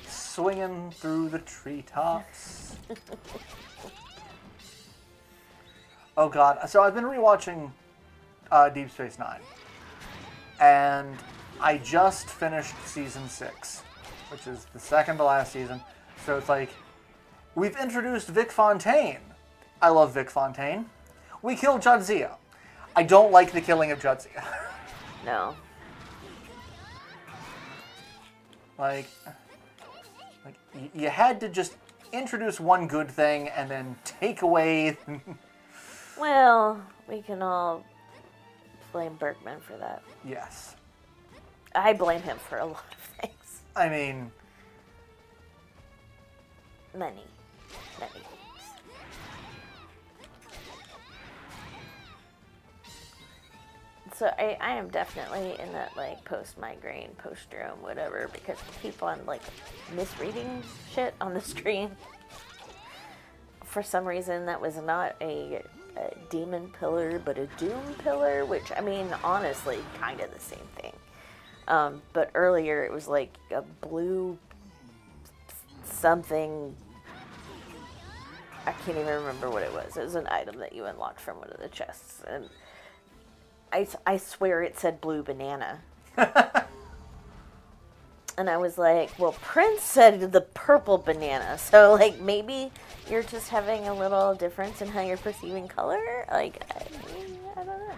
swinging through the treetops. Oh god, so I've been rewatching Deep Space Nine, and I just finished season 6, which is the second to last season. So it's like, we've introduced Vic Fontaine. I love Vic Fontaine. We killed Jadzia. I don't like the killing of Jadzia. No. Like you had to just introduce one good thing and then take away. Well, we can all blame Bergman for that. Yes. I blame him for a lot of things. I mean, Many things. So I am definitely in that like post-migraine, post-drome, whatever, because I keep on like misreading shit on the stream. For some reason, that was not a demon pillar, but a doom pillar, which, I mean, honestly, kind of the same thing. But earlier, it was like a blue something. I can't even remember what it was. It was an item that you unlocked from one of the chests. And I swear it said blue banana. And I was like, well, Prince said the purple banana. So, like, maybe you're just having a little difference in how you're perceiving color? Like, I don't know.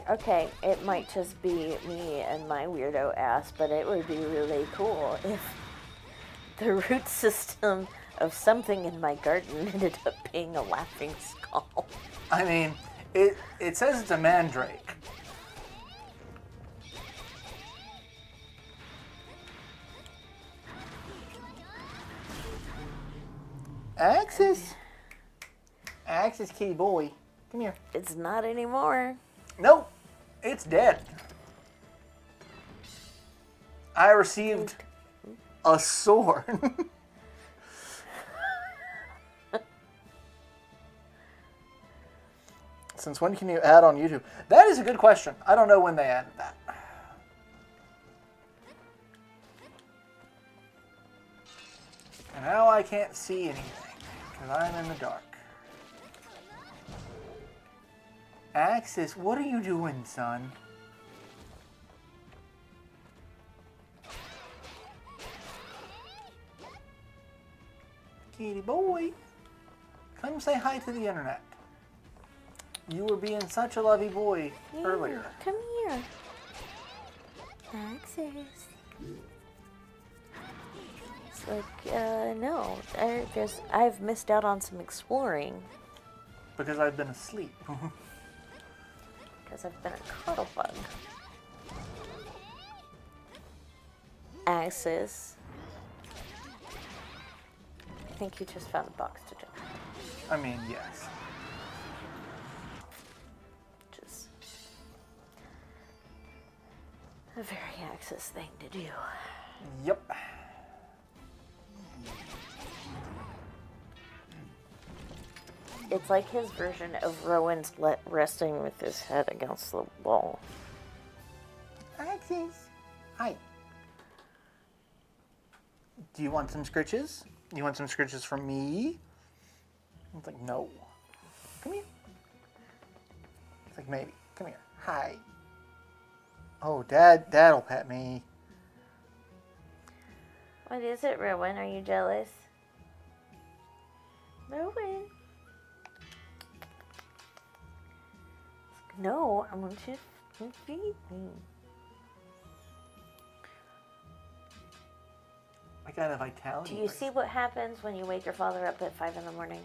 Okay, it might just be me and my weirdo ass, but it would be really cool if the root system of something in my garden ended up being a laughing skull. I mean, it says it's a mandrake. Axis, kitty boy, come here. It's not anymore. Nope, it's dead. I received a sword. Since when can you add on YouTube? That is a good question. I don't know when they added that. And now I can't see anything because I'm in the dark. Axis, what are you doing, son? Kitty boy, come say hi to the internet. You were being such a lovey boy earlier. Come here. Axis. It's like, no. I've missed out on some exploring. Because I've been asleep. Because I've been a cuddle bug. Axis. I think you just found a box to check. I mean, yes. Just a very Axis thing to do. Yep. It's like his version of Rowan's resting with his head against the wall. Axis. Hi. Do you want some scritches? You want some scritches from me? It's like, no. Come here. It's like, maybe. Come here. Hi. Oh, Dad'll pet me. What is it, Rowan? Are you jealous? Rowan? No, I want you to feed me. I got a vitality. Do you see what happens when you wake your father up at 5 in the morning?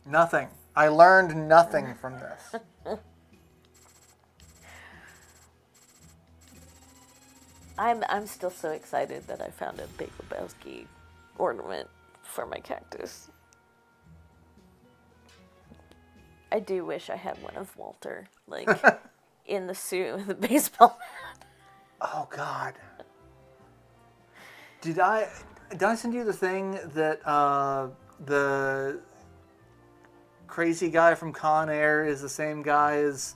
Nothing. I learned nothing from this. I'm still so excited that I found a Big Lebowski ornament for my cactus. I do wish I had one of Walter, like, in the suit with the baseball hat. Oh, God. Did I send you the thing that the crazy guy from Con Air is the same guy as...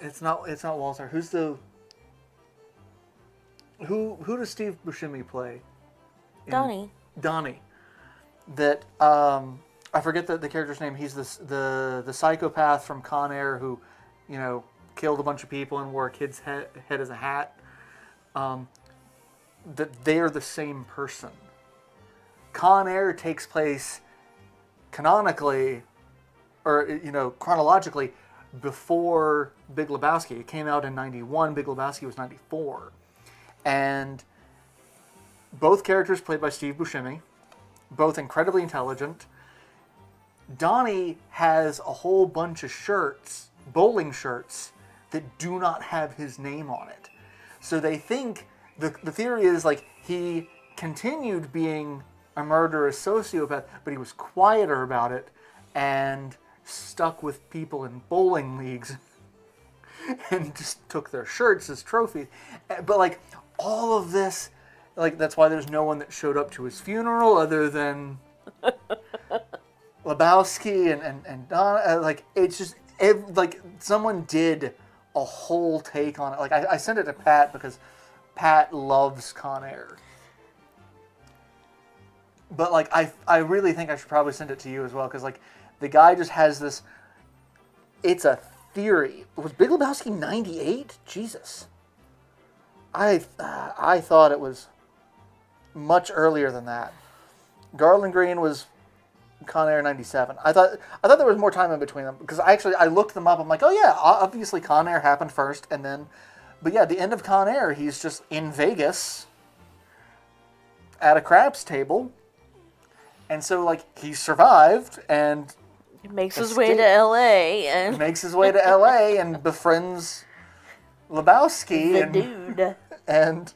it's not Walter. Who's the... Who does Steve Buscemi play? Donnie. That, I forget the character's name. He's the psychopath from Con Air who, you know, killed a bunch of people and wore a kid's head as a hat. That they're the same person. Con Air takes place canonically, or, you know, chronologically, before Big Lebowski. It came out in 91. Big Lebowski was 94. And both characters played by Steve Buscemi, both incredibly intelligent. Donnie has a whole bunch of shirts, bowling shirts, that do not have his name on it. So they think, the theory is like he continued being a murderous sociopath, but he was quieter about it and stuck with people in bowling leagues and just took their shirts as trophies. But like all of this, like that's why there's no one that showed up to his funeral other than Lebowski and Don. Like it's just like someone did a whole take on it. Like I sent it to Pat because Pat loves Con Air. But like I really think I should probably send it to you as well because like the guy just has this. It's a theory. Was Big Lebowski 98? Jesus. I thought it was much earlier than that. Garland Green was Con Air 97. I thought there was more time in between them because I looked them up. I'm like, oh yeah, obviously Con Air happened first, and then, but yeah, the end of Con Air, he's just in Vegas at a craps table, and so like he survived and makes his way to L.A. and befriends Lebowski the dude. And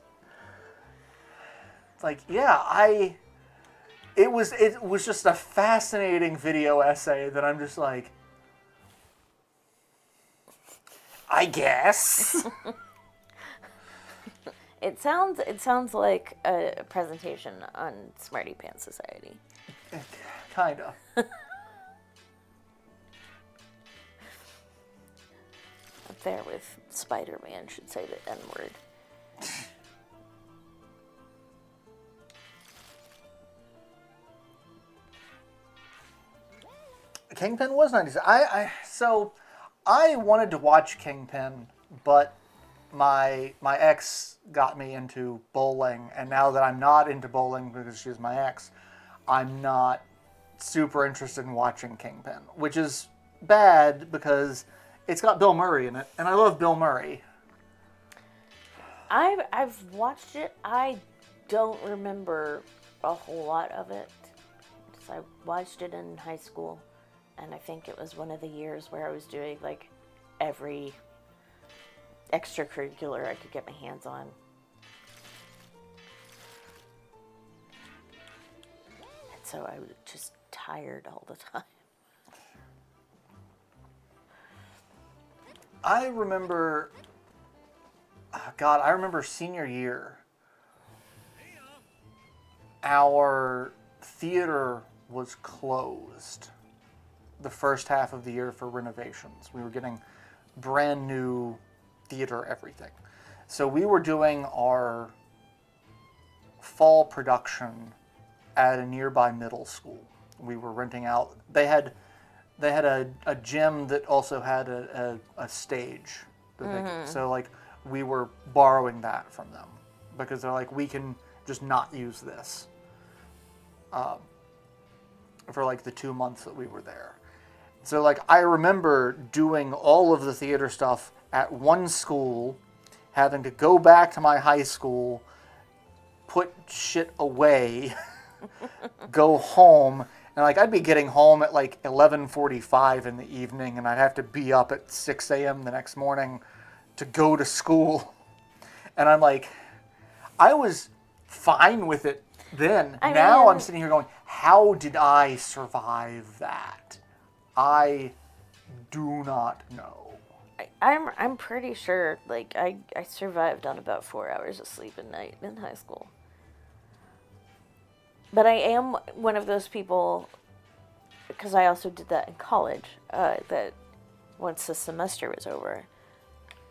like it was just a fascinating video essay that I'm just like, I guess. It sounds like a presentation on Smarty Pants Society. Kind of. Up there with Spider-Man should say the N-word. Kingpin was 96. So I wanted to watch Kingpin, but my ex got me into bowling, and now that I'm not into bowling because she's my ex, I'm not super interested in watching Kingpin, which is bad because it's got Bill Murray in it, and I love Bill Murray. I've watched it. I don't remember a whole lot of it. I watched it in high school, and I think it was one of the years where I was doing like every extracurricular I could get my hands on. And so I was just tired all the time. I remember senior year, our theater was closed the first half of the year for renovations. We were getting brand new theater everything. So we were doing our fall production at a nearby middle school. We were renting out. They had a gym that also had a stage. So like we were borrowing that from them because they're like, we can just not use this for like the 2 months that we were there. So like I remember doing all of the theater stuff at one school, having to go back to my high school, put shit away, go home, and like I'd be getting home at like 11:45 in the evening, and I'd have to be up at 6 a.m. the next morning to go to school. And I'm like, I was fine with it then. I Now mean- I'm sitting here going, how did I survive that? I do not know. I'm pretty sure, like, I survived on about 4 hours of sleep a night in high school. But I am one of those people, because I also did that in college, that once the semester was over,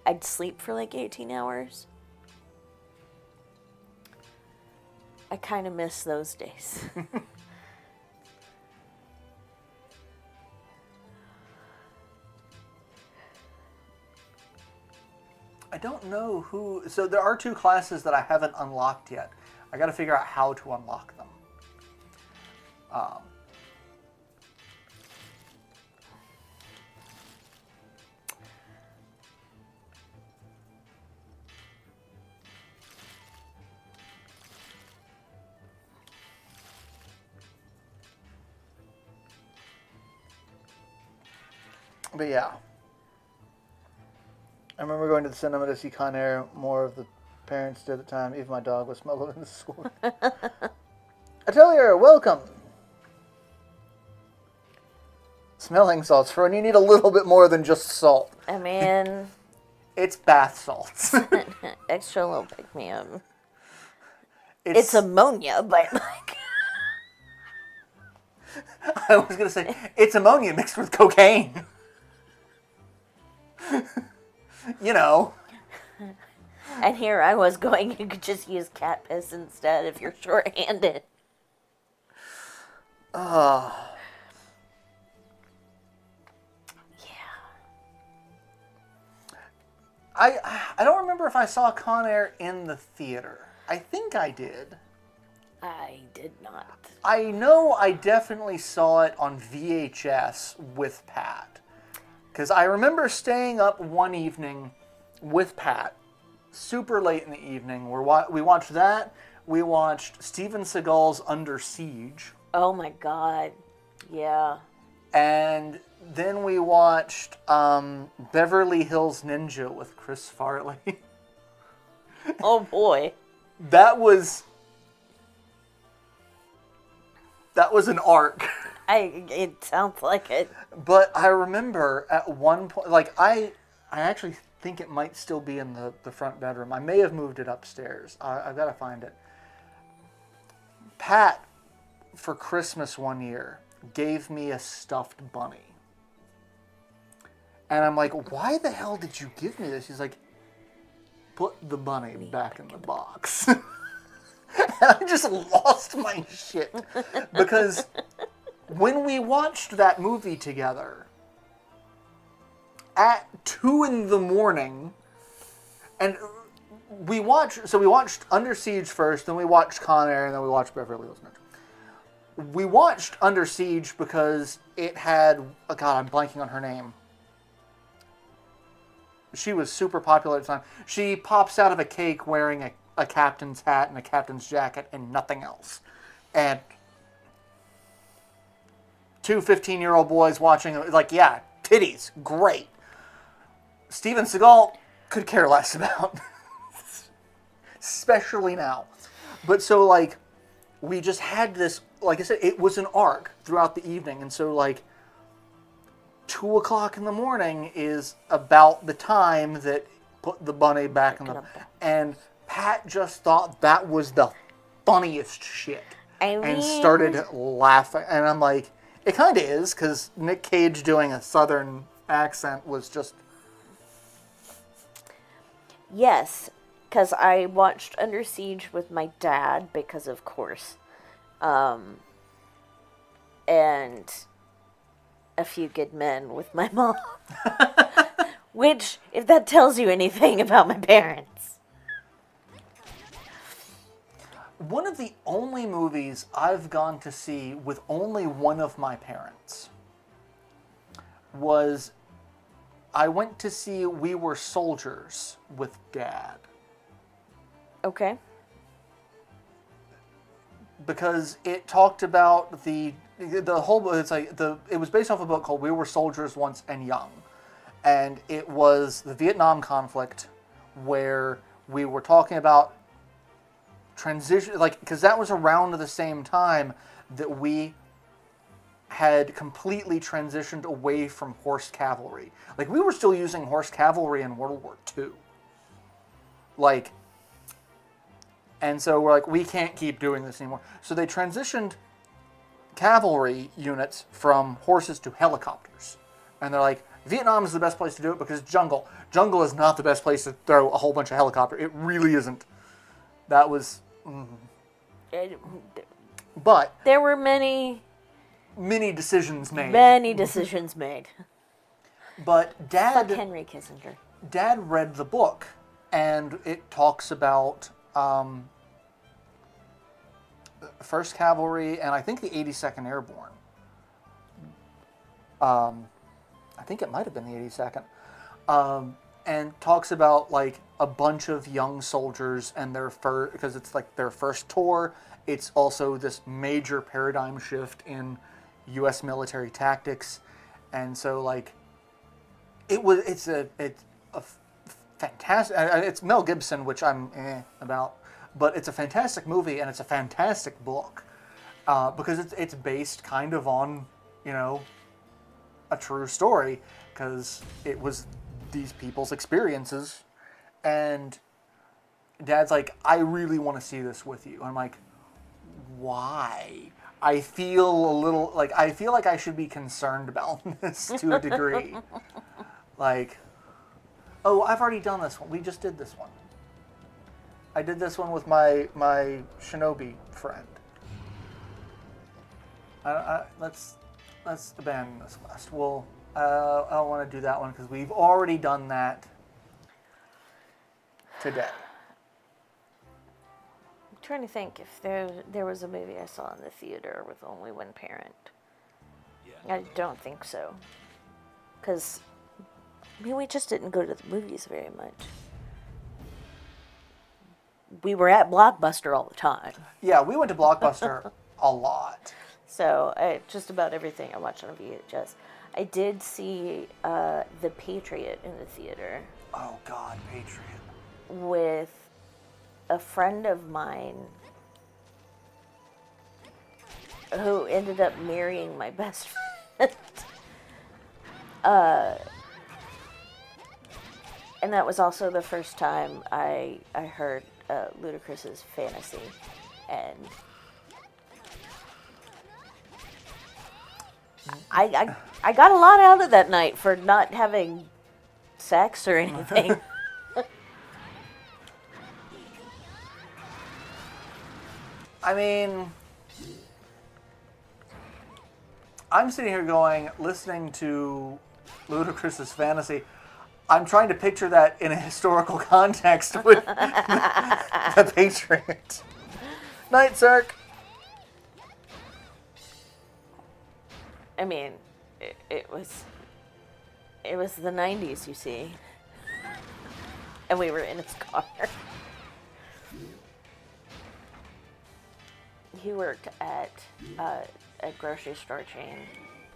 I'd sleep for like 18 hours. I kind of miss those days. I don't know who... So there are 2 classes that I haven't unlocked yet. I got to figure out how to unlock them. But yeah. I remember going to the cinema to see Con Air. More of the parents did at the time. Even my dog was smuggling in the school. Atelier, welcome. Smelling salts. For when you need a little bit more than just salt. I mean, It's bath salts. extra little pick me up. It's ammonia, but like. I was going to say, it's ammonia mixed with cocaine. You know. And here I was going, you could just use cat piss instead if you're short-handed. Yeah. I don't remember if I saw Con Air in the theater. I think I did. I did not. I know I definitely saw it on VHS with Pat. Because I remember staying up one evening with Pat, super late in the evening. We watched that. We watched Steven Seagal's Under Siege. Oh my god. Yeah. And then we watched Beverly Hills Ninja with Chris Farley. Oh boy. That was an arc. It sounds like it. But I remember at one point, like, I actually think it might still be in the front bedroom. I may have moved it upstairs. I've got to find it. Pat, for Christmas one year, gave me a stuffed bunny. And I'm like, why the hell did you give me this? He's like, put the bunny back in the box. And I just lost my shit. Because when we watched that movie together at 2 a.m, and we watched Under Siege first, then we watched Con Air, and then we watched Beverly Hills Ninja. We watched Under Siege because it had, oh God, I'm blanking on her name. She was super popular at the time. She pops out of a cake wearing a captain's hat and a captain's jacket and nothing else. And 2 15-year-old boys watching it, like, yeah, titties, great. Steven Seagal could care less about. Especially now. But so, like, we just had this, like I said, it was an arc throughout the evening. And so, like, 2 o'clock in the morning is about the time that put the bunny back in the... And Pat just thought that was the funniest shit. And started laughing. And I'm like, it kind of is, because Nick Cage doing a southern accent was just... Yes, because I watched Under Siege with my dad, because of course. And A Few Good Men with my mom. Which, if that tells you anything about my parents. One of the only movies I've gone to see with only one of my parents was I went to see We Were Soldiers with Dad. Okay. Because it talked about the whole book. It's like it was based off a book called We Were Soldiers Once and Young, and it was the Vietnam conflict where we were talking about transition, like, because that was around the same time that we had completely transitioned away from horse cavalry. Like, we were still using horse cavalry in World War II. Like, and so we're like, we can't keep doing this anymore. So they transitioned cavalry units from horses to helicopters. And they're like, Vietnam is the best place to do it because it's jungle. Jungle is not the best place to throw a whole bunch of helicopters. It really isn't. That was... But... There were many decisions made. Many decisions made. But Dad... Fuck Henry Kissinger. Dad read the book, and it talks about 1st Cavalry and I think the 82nd Airborne. I think it might have been the 82nd. And talks about like a bunch of young soldiers and their first, because it's like their first tour. It's also this major paradigm shift in U.S. military tactics, and so like it's a fantastic. It's Mel Gibson, which I'm about, but it's a fantastic movie and it's a fantastic book because it's based kind of on, you know, a true story, because it was these people's experiences. And Dad's like, I really want to see this with you. I'm like, why? I feel a little like I should be concerned about this to a degree. Like, oh, I've already done this one. We just did this one. I did this one with my shinobi friend. Let's abandon this quest. Well, I don't want to do that one because we've already done that today. I'm trying to think if there was a movie I saw in the theater with only one parent. Yeah. I don't think so. Because, I mean, we just didn't go to the movies very much. We were at Blockbuster all the time. Yeah, we went to Blockbuster a lot. So, just about everything I watched on VHS. I did see The Patriot in the theater. Oh, God, Patriot. With a friend of mine who ended up marrying my best friend. And that was also the first time I heard Ludacris's Fantasy. And I got a lot out of that night for not having sex or anything. I mean, I'm sitting here listening to Ludacris's Fantasy. I'm trying to picture that in a historical context with the Patriot. Night, Zerk. I mean, it was the 90s, you see. And we were in his car. He worked at a grocery store chain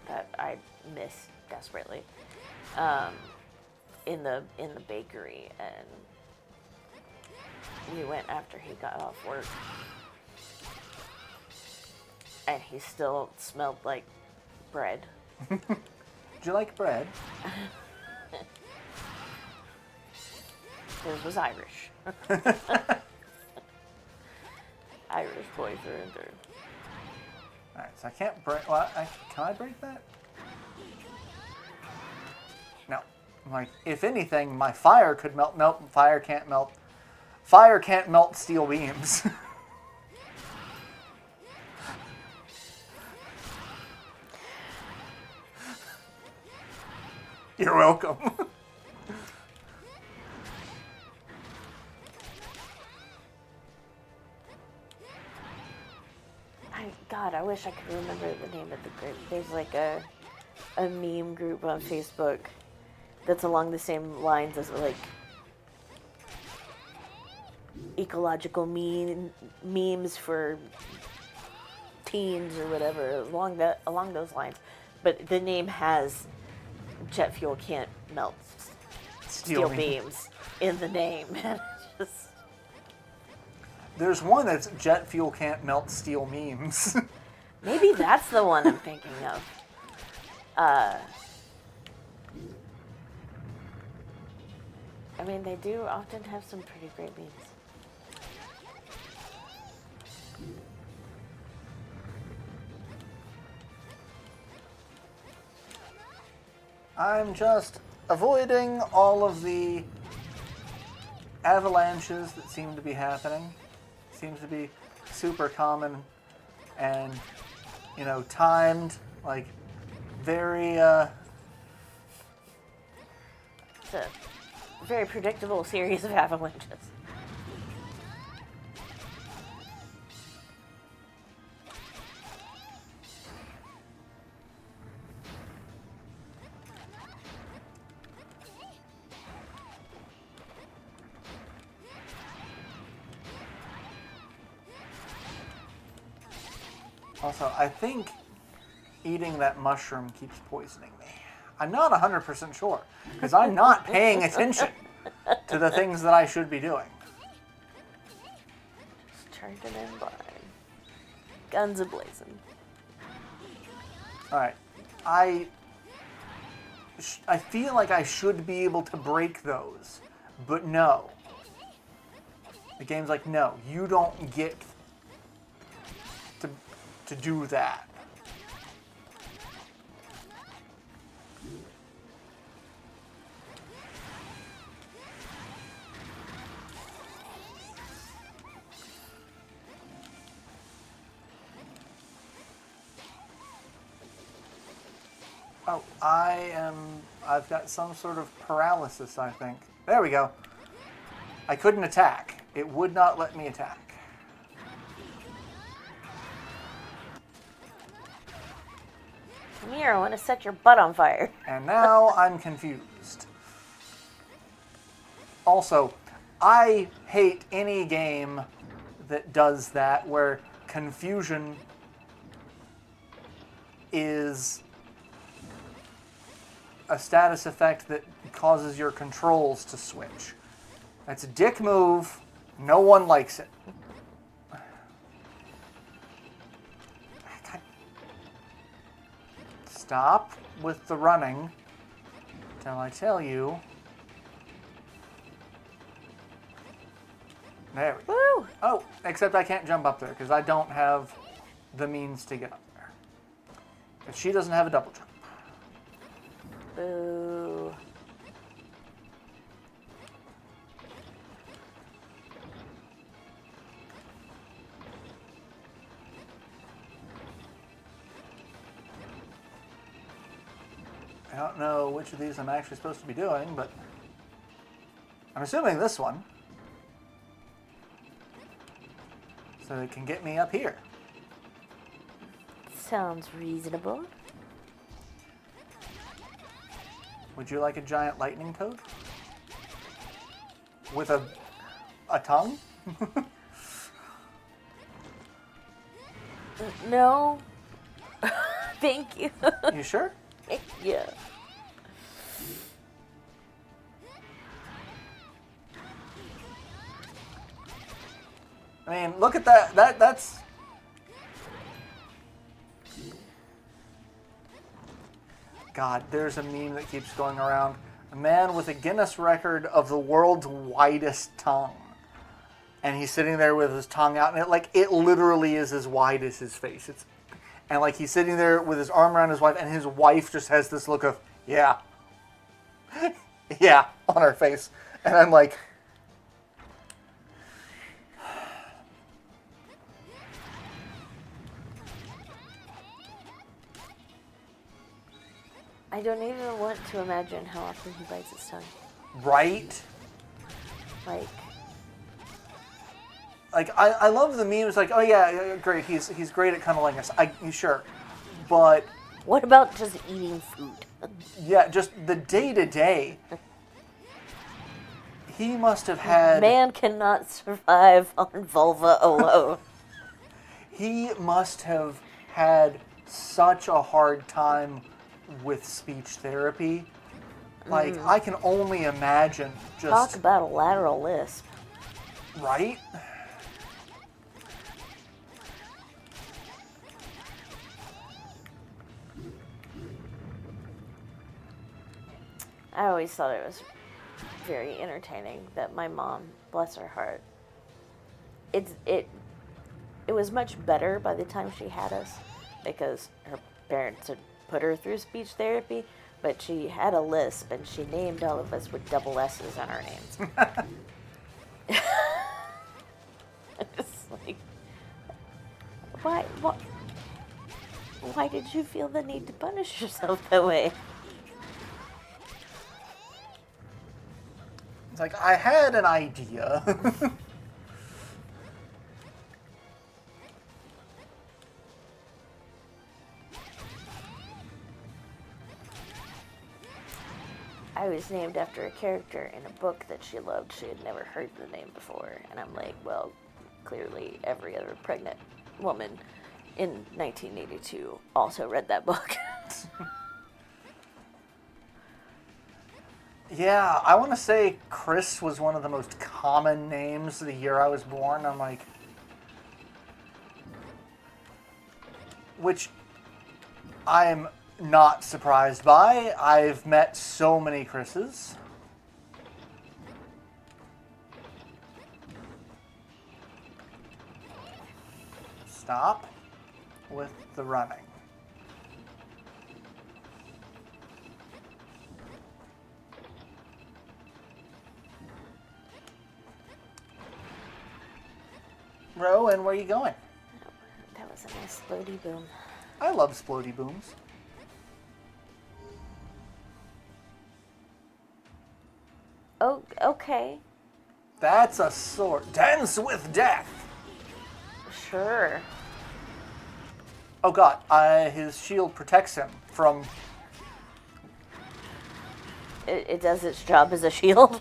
that I miss desperately, in the bakery, and we went after he got off work, and he still smelled like bread. Do you like bread? His was Irish. Irish boys are in there. Alright, so I can't break... Well, can I break that? No. Like, if anything, my fire could melt... Nope, fire can't melt... Fire can't melt steel beams. You're welcome. God, I wish I could remember the name of the group. There's like a meme group on Facebook that's along the same lines as like ecological memes for teens or whatever, along those lines. But the name has jet fuel can't melt steel beams in the name. There's one that's jet fuel can't melt steel memes. Maybe that's the one I'm thinking of. I mean, they do often have some pretty great memes. I'm just avoiding all of the avalanches that seem to be happening. Seems to be super common and, you know, timed, like, very, It's a very predictable series of avalanches. Also, I think eating that mushroom keeps poisoning me. I'm not 100% sure, because I'm not paying attention to the things that I should be doing. Just charging in blind. Guns a-blazing. Alright, I feel like I should be able to break those, but no. The game's like, no, you don't get to do that. Oh, I've got some sort of paralysis, I think. There we go. I couldn't attack. It would not let me attack. Come here, I want to set your butt on fire. And now I'm confused. Also, I hate any game that does that, where confusion is a status effect that causes your controls to switch. That's a dick move. No one likes it. Stop with the running till I tell you. There we go. Woo! Oh, except I can't jump up there because I don't have the means to get up there. But she doesn't have a double jump. Boo. I don't know which of these I'm actually supposed to be doing, but I'm assuming this one. So it can get me up here. Sounds reasonable. Would you like a giant lightning toad? With a tongue? No. Thank you. You sure? Yeah. I mean, look at that. That's... God, there's a meme that keeps going around. A man with a Guinness record of the world's widest tongue. And he's sitting there with his tongue out, and it literally is as wide as his face. And like he's sitting there with his arm around his wife, and his wife just has this look of, yeah. Yeah, on her face. And I'm like... I don't even want to imagine how often he bites his tongue. Right? Like, I love the memes, like, oh yeah, great, he's great at cunnilingus. Sure. But... what about just eating food? Yeah, just the day-to-day. He must have had... Man cannot survive on vulva alone. He must have had such a hard time with speech therapy. Like, I can only imagine just... Talk about a lateral lisp. Right? I always thought it was very entertaining that my mom, bless her heart, it was much better by the time she had us because her parents had put her through speech therapy, but she had a lisp and she named all of us with double S's on our names. It's like, why did you feel the need to punish yourself that way? It's like, I had an idea. I was named after a character in a book that she loved. She had never heard the name before. And I'm like, well, clearly every other pregnant woman in 1982 also read that book. Yeah, I want to say Chris was one of the most common names the year I was born. I'm like, which I'm not surprised by. I've met so many Chris's. Stop with the running. Rowan, where are you going? That was a nice floaty boom. I love splody booms. Oh, okay. That's a sword. Dance with death! Sure. Oh god, his shield protects him from... It does its job as a shield.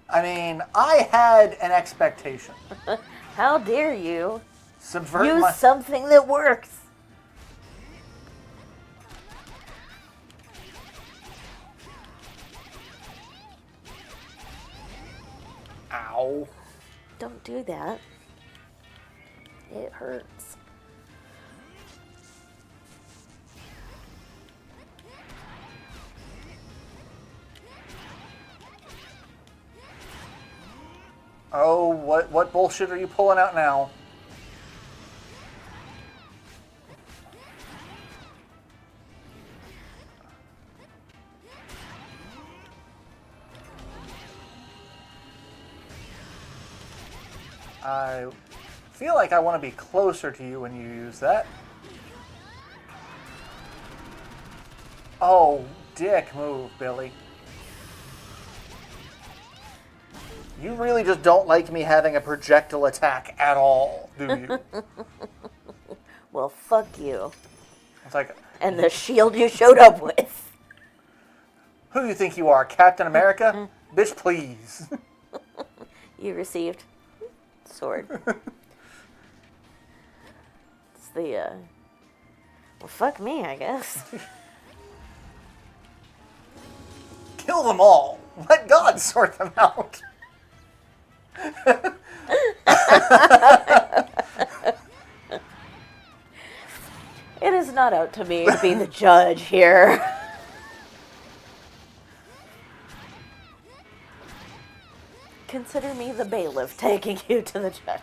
I mean, I had an expectation. How dare you Subvert use my... something that works? Ow. Don't do that. It hurts. Oh, what bullshit are you pulling out now? I feel like I want to be closer to you when you use that. Oh, dick move, Billy. You really just don't like me having a projectile attack at all, do you? Well, fuck you. It's like, And the shield you showed up with. who do you think you are, Captain America? Bitch, please. You received sword. It's the, well, fuck me, I guess. Kill them all. Let God sort them out. It is not up to me to be the judge here. Consider me the bailiff taking you to the judge.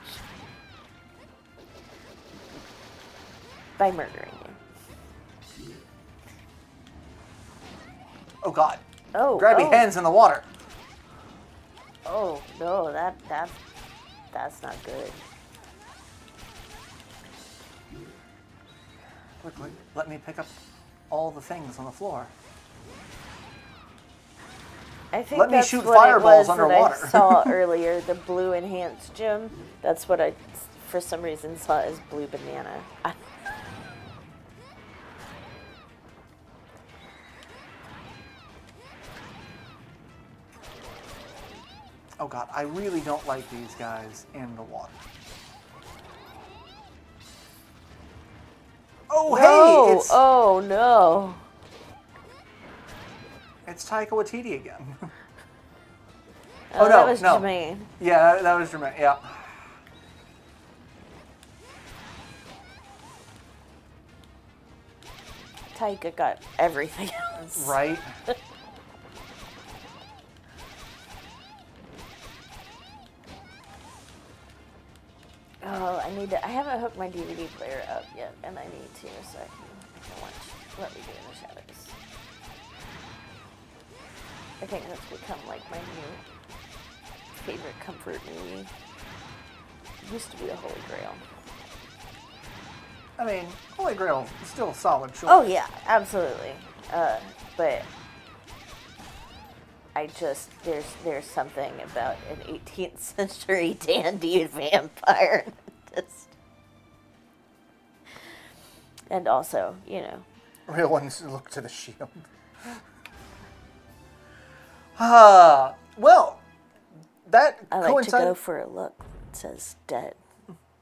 By murdering you. Oh God. Oh, Grab your hands in the water. Oh, no, that's not good. Quickly, let me pick up all the things on the floor. I think Let me that's shoot what fireballs it was underwater. that I saw earlier, the blue enhanced gem. That's what I, for some reason, saw as blue banana. Oh God, I really don't like these guys in the water. Oh, No! hey! It's, Oh, no. it's Taika Waititi again. Oh, no, that was no. Jermaine. Yeah, that was Jermaine, yeah. Taika got everything else. Right? Oh, I haven't hooked my DVD player up yet, and I need to, so I can watch Let Me Do in the Shadows. I think that's become like my new favorite comfort movie. It used to be the Holy Grail. I mean, Holy Grail is still a solid choice. Oh yeah, absolutely. But I just there's something about an 18th century dandy vampire, and also, Real ones look to the shield. Well, that I like to coincided. go for a look that says dead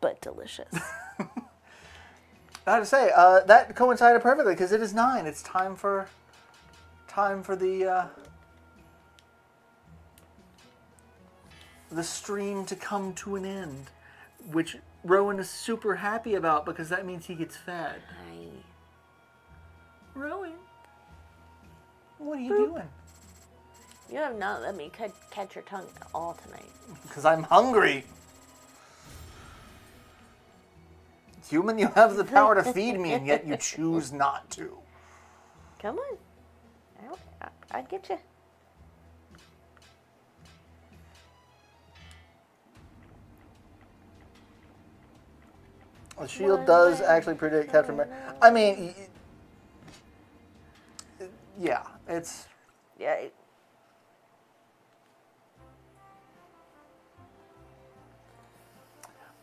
but delicious. I have to say, that coincided perfectly because it is 9. It's time for the stream to come to an end, which Rowan is super happy about because that means he gets fed. Rowan, what are you doing? You have not let me catch your tongue at all tonight. Because I'm hungry. Human, you have the power to feed me, and yet you choose not to. Come on. I'd get you. The shield does actually predict Captain America. I mean, yeah, it's... Yeah.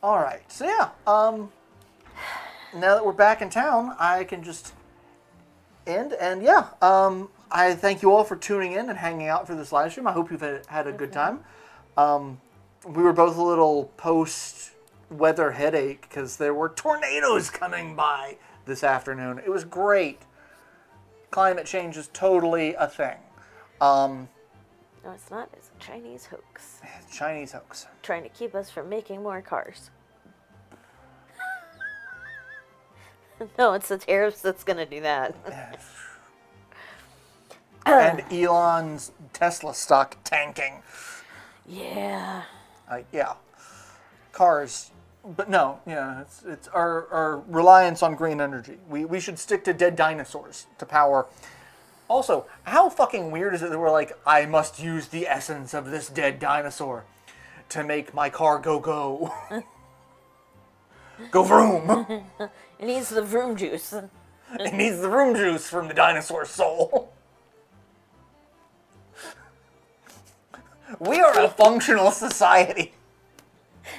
All right, so yeah, now that we're back in town, I can just end, and yeah, I thank you all for tuning in and hanging out for this live stream. I hope you've had a good time. We were both a little post-weather headache because there were tornadoes coming by this afternoon. It was great. Climate change is totally a thing. No, it's not. It's a Chinese hoax. Chinese hoax. Trying to keep us from making more cars. No, it's the tariffs that's going to do that. And Elon's Tesla stock tanking. Yeah. Yeah. Cars. But no, yeah, it's our reliance on green energy. We should stick to dead dinosaurs to power. Also, how fucking weird is it that we're like, I must use the essence of this dead dinosaur to make my car go. Go vroom. It needs the vroom juice. It needs the vroom juice from the dinosaur soul. We are a functional society.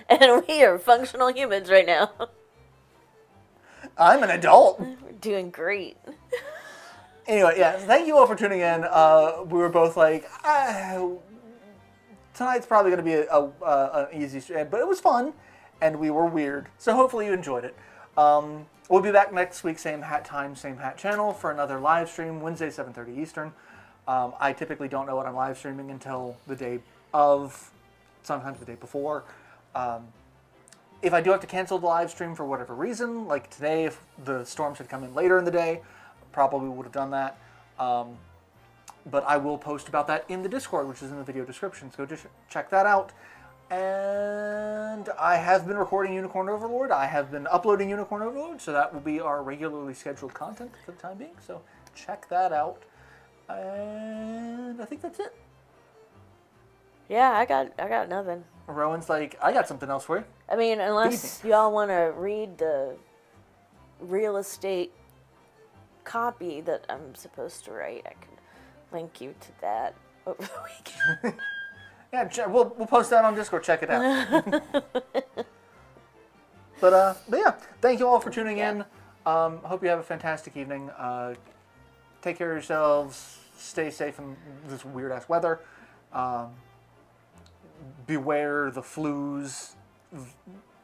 And we are functional humans right now. I'm an adult. We're doing great. Anyway, yeah, thank you all for tuning in. We were both like, tonight's probably going to be an easy stream, but it was fun, and we were weird. So hopefully you enjoyed it. We'll be back next week, same hat time, same hat channel, for another live stream, Wednesday, 7:30 Eastern. I typically don't know what I'm live streaming until the day of, sometimes the day before. If I do have to cancel the live stream for whatever reason, like today, if the storms had come in later in the day, probably would have done that. But I will post about that in the Discord, which is in the video description, so just check that out. And I have been recording Unicorn Overlord. I have been uploading Unicorn Overlord, so that will be our regularly scheduled content for the time being. So check that out. And I think that's it. Yeah, I got nothing. Rowan's like, I got something else for you. I mean, unless y'all want to read the real estate copy that I'm supposed to write, I can link you to that over the weekend. Yeah, we'll post that on Discord. Check it out. But yeah, thank you all for tuning in. Hope you have a fantastic evening. Take care of yourselves. Stay safe in this weird ass weather. Beware the flus,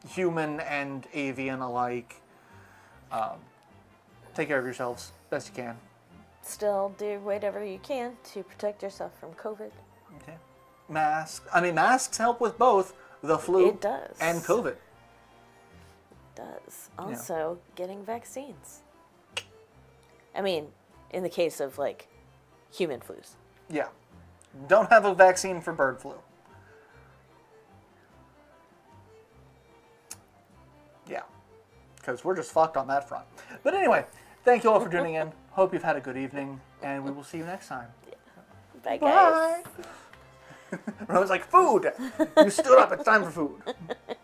human and avian alike. Take care of yourselves best you can. Still do whatever you can to protect yourself from COVID. Okay. Masks help with both the flu It does. and COVID. It does. Also, getting vaccines. I mean, in the case of, like, human flus. Yeah. Don't have a vaccine for bird flu. Yeah. Because we're just fucked on that front. But anyway, thank you all for tuning in. Hope you've had a good evening, and we will see you next time. Bye, guys. Bye. I was like, food! You stood up, it's time for food.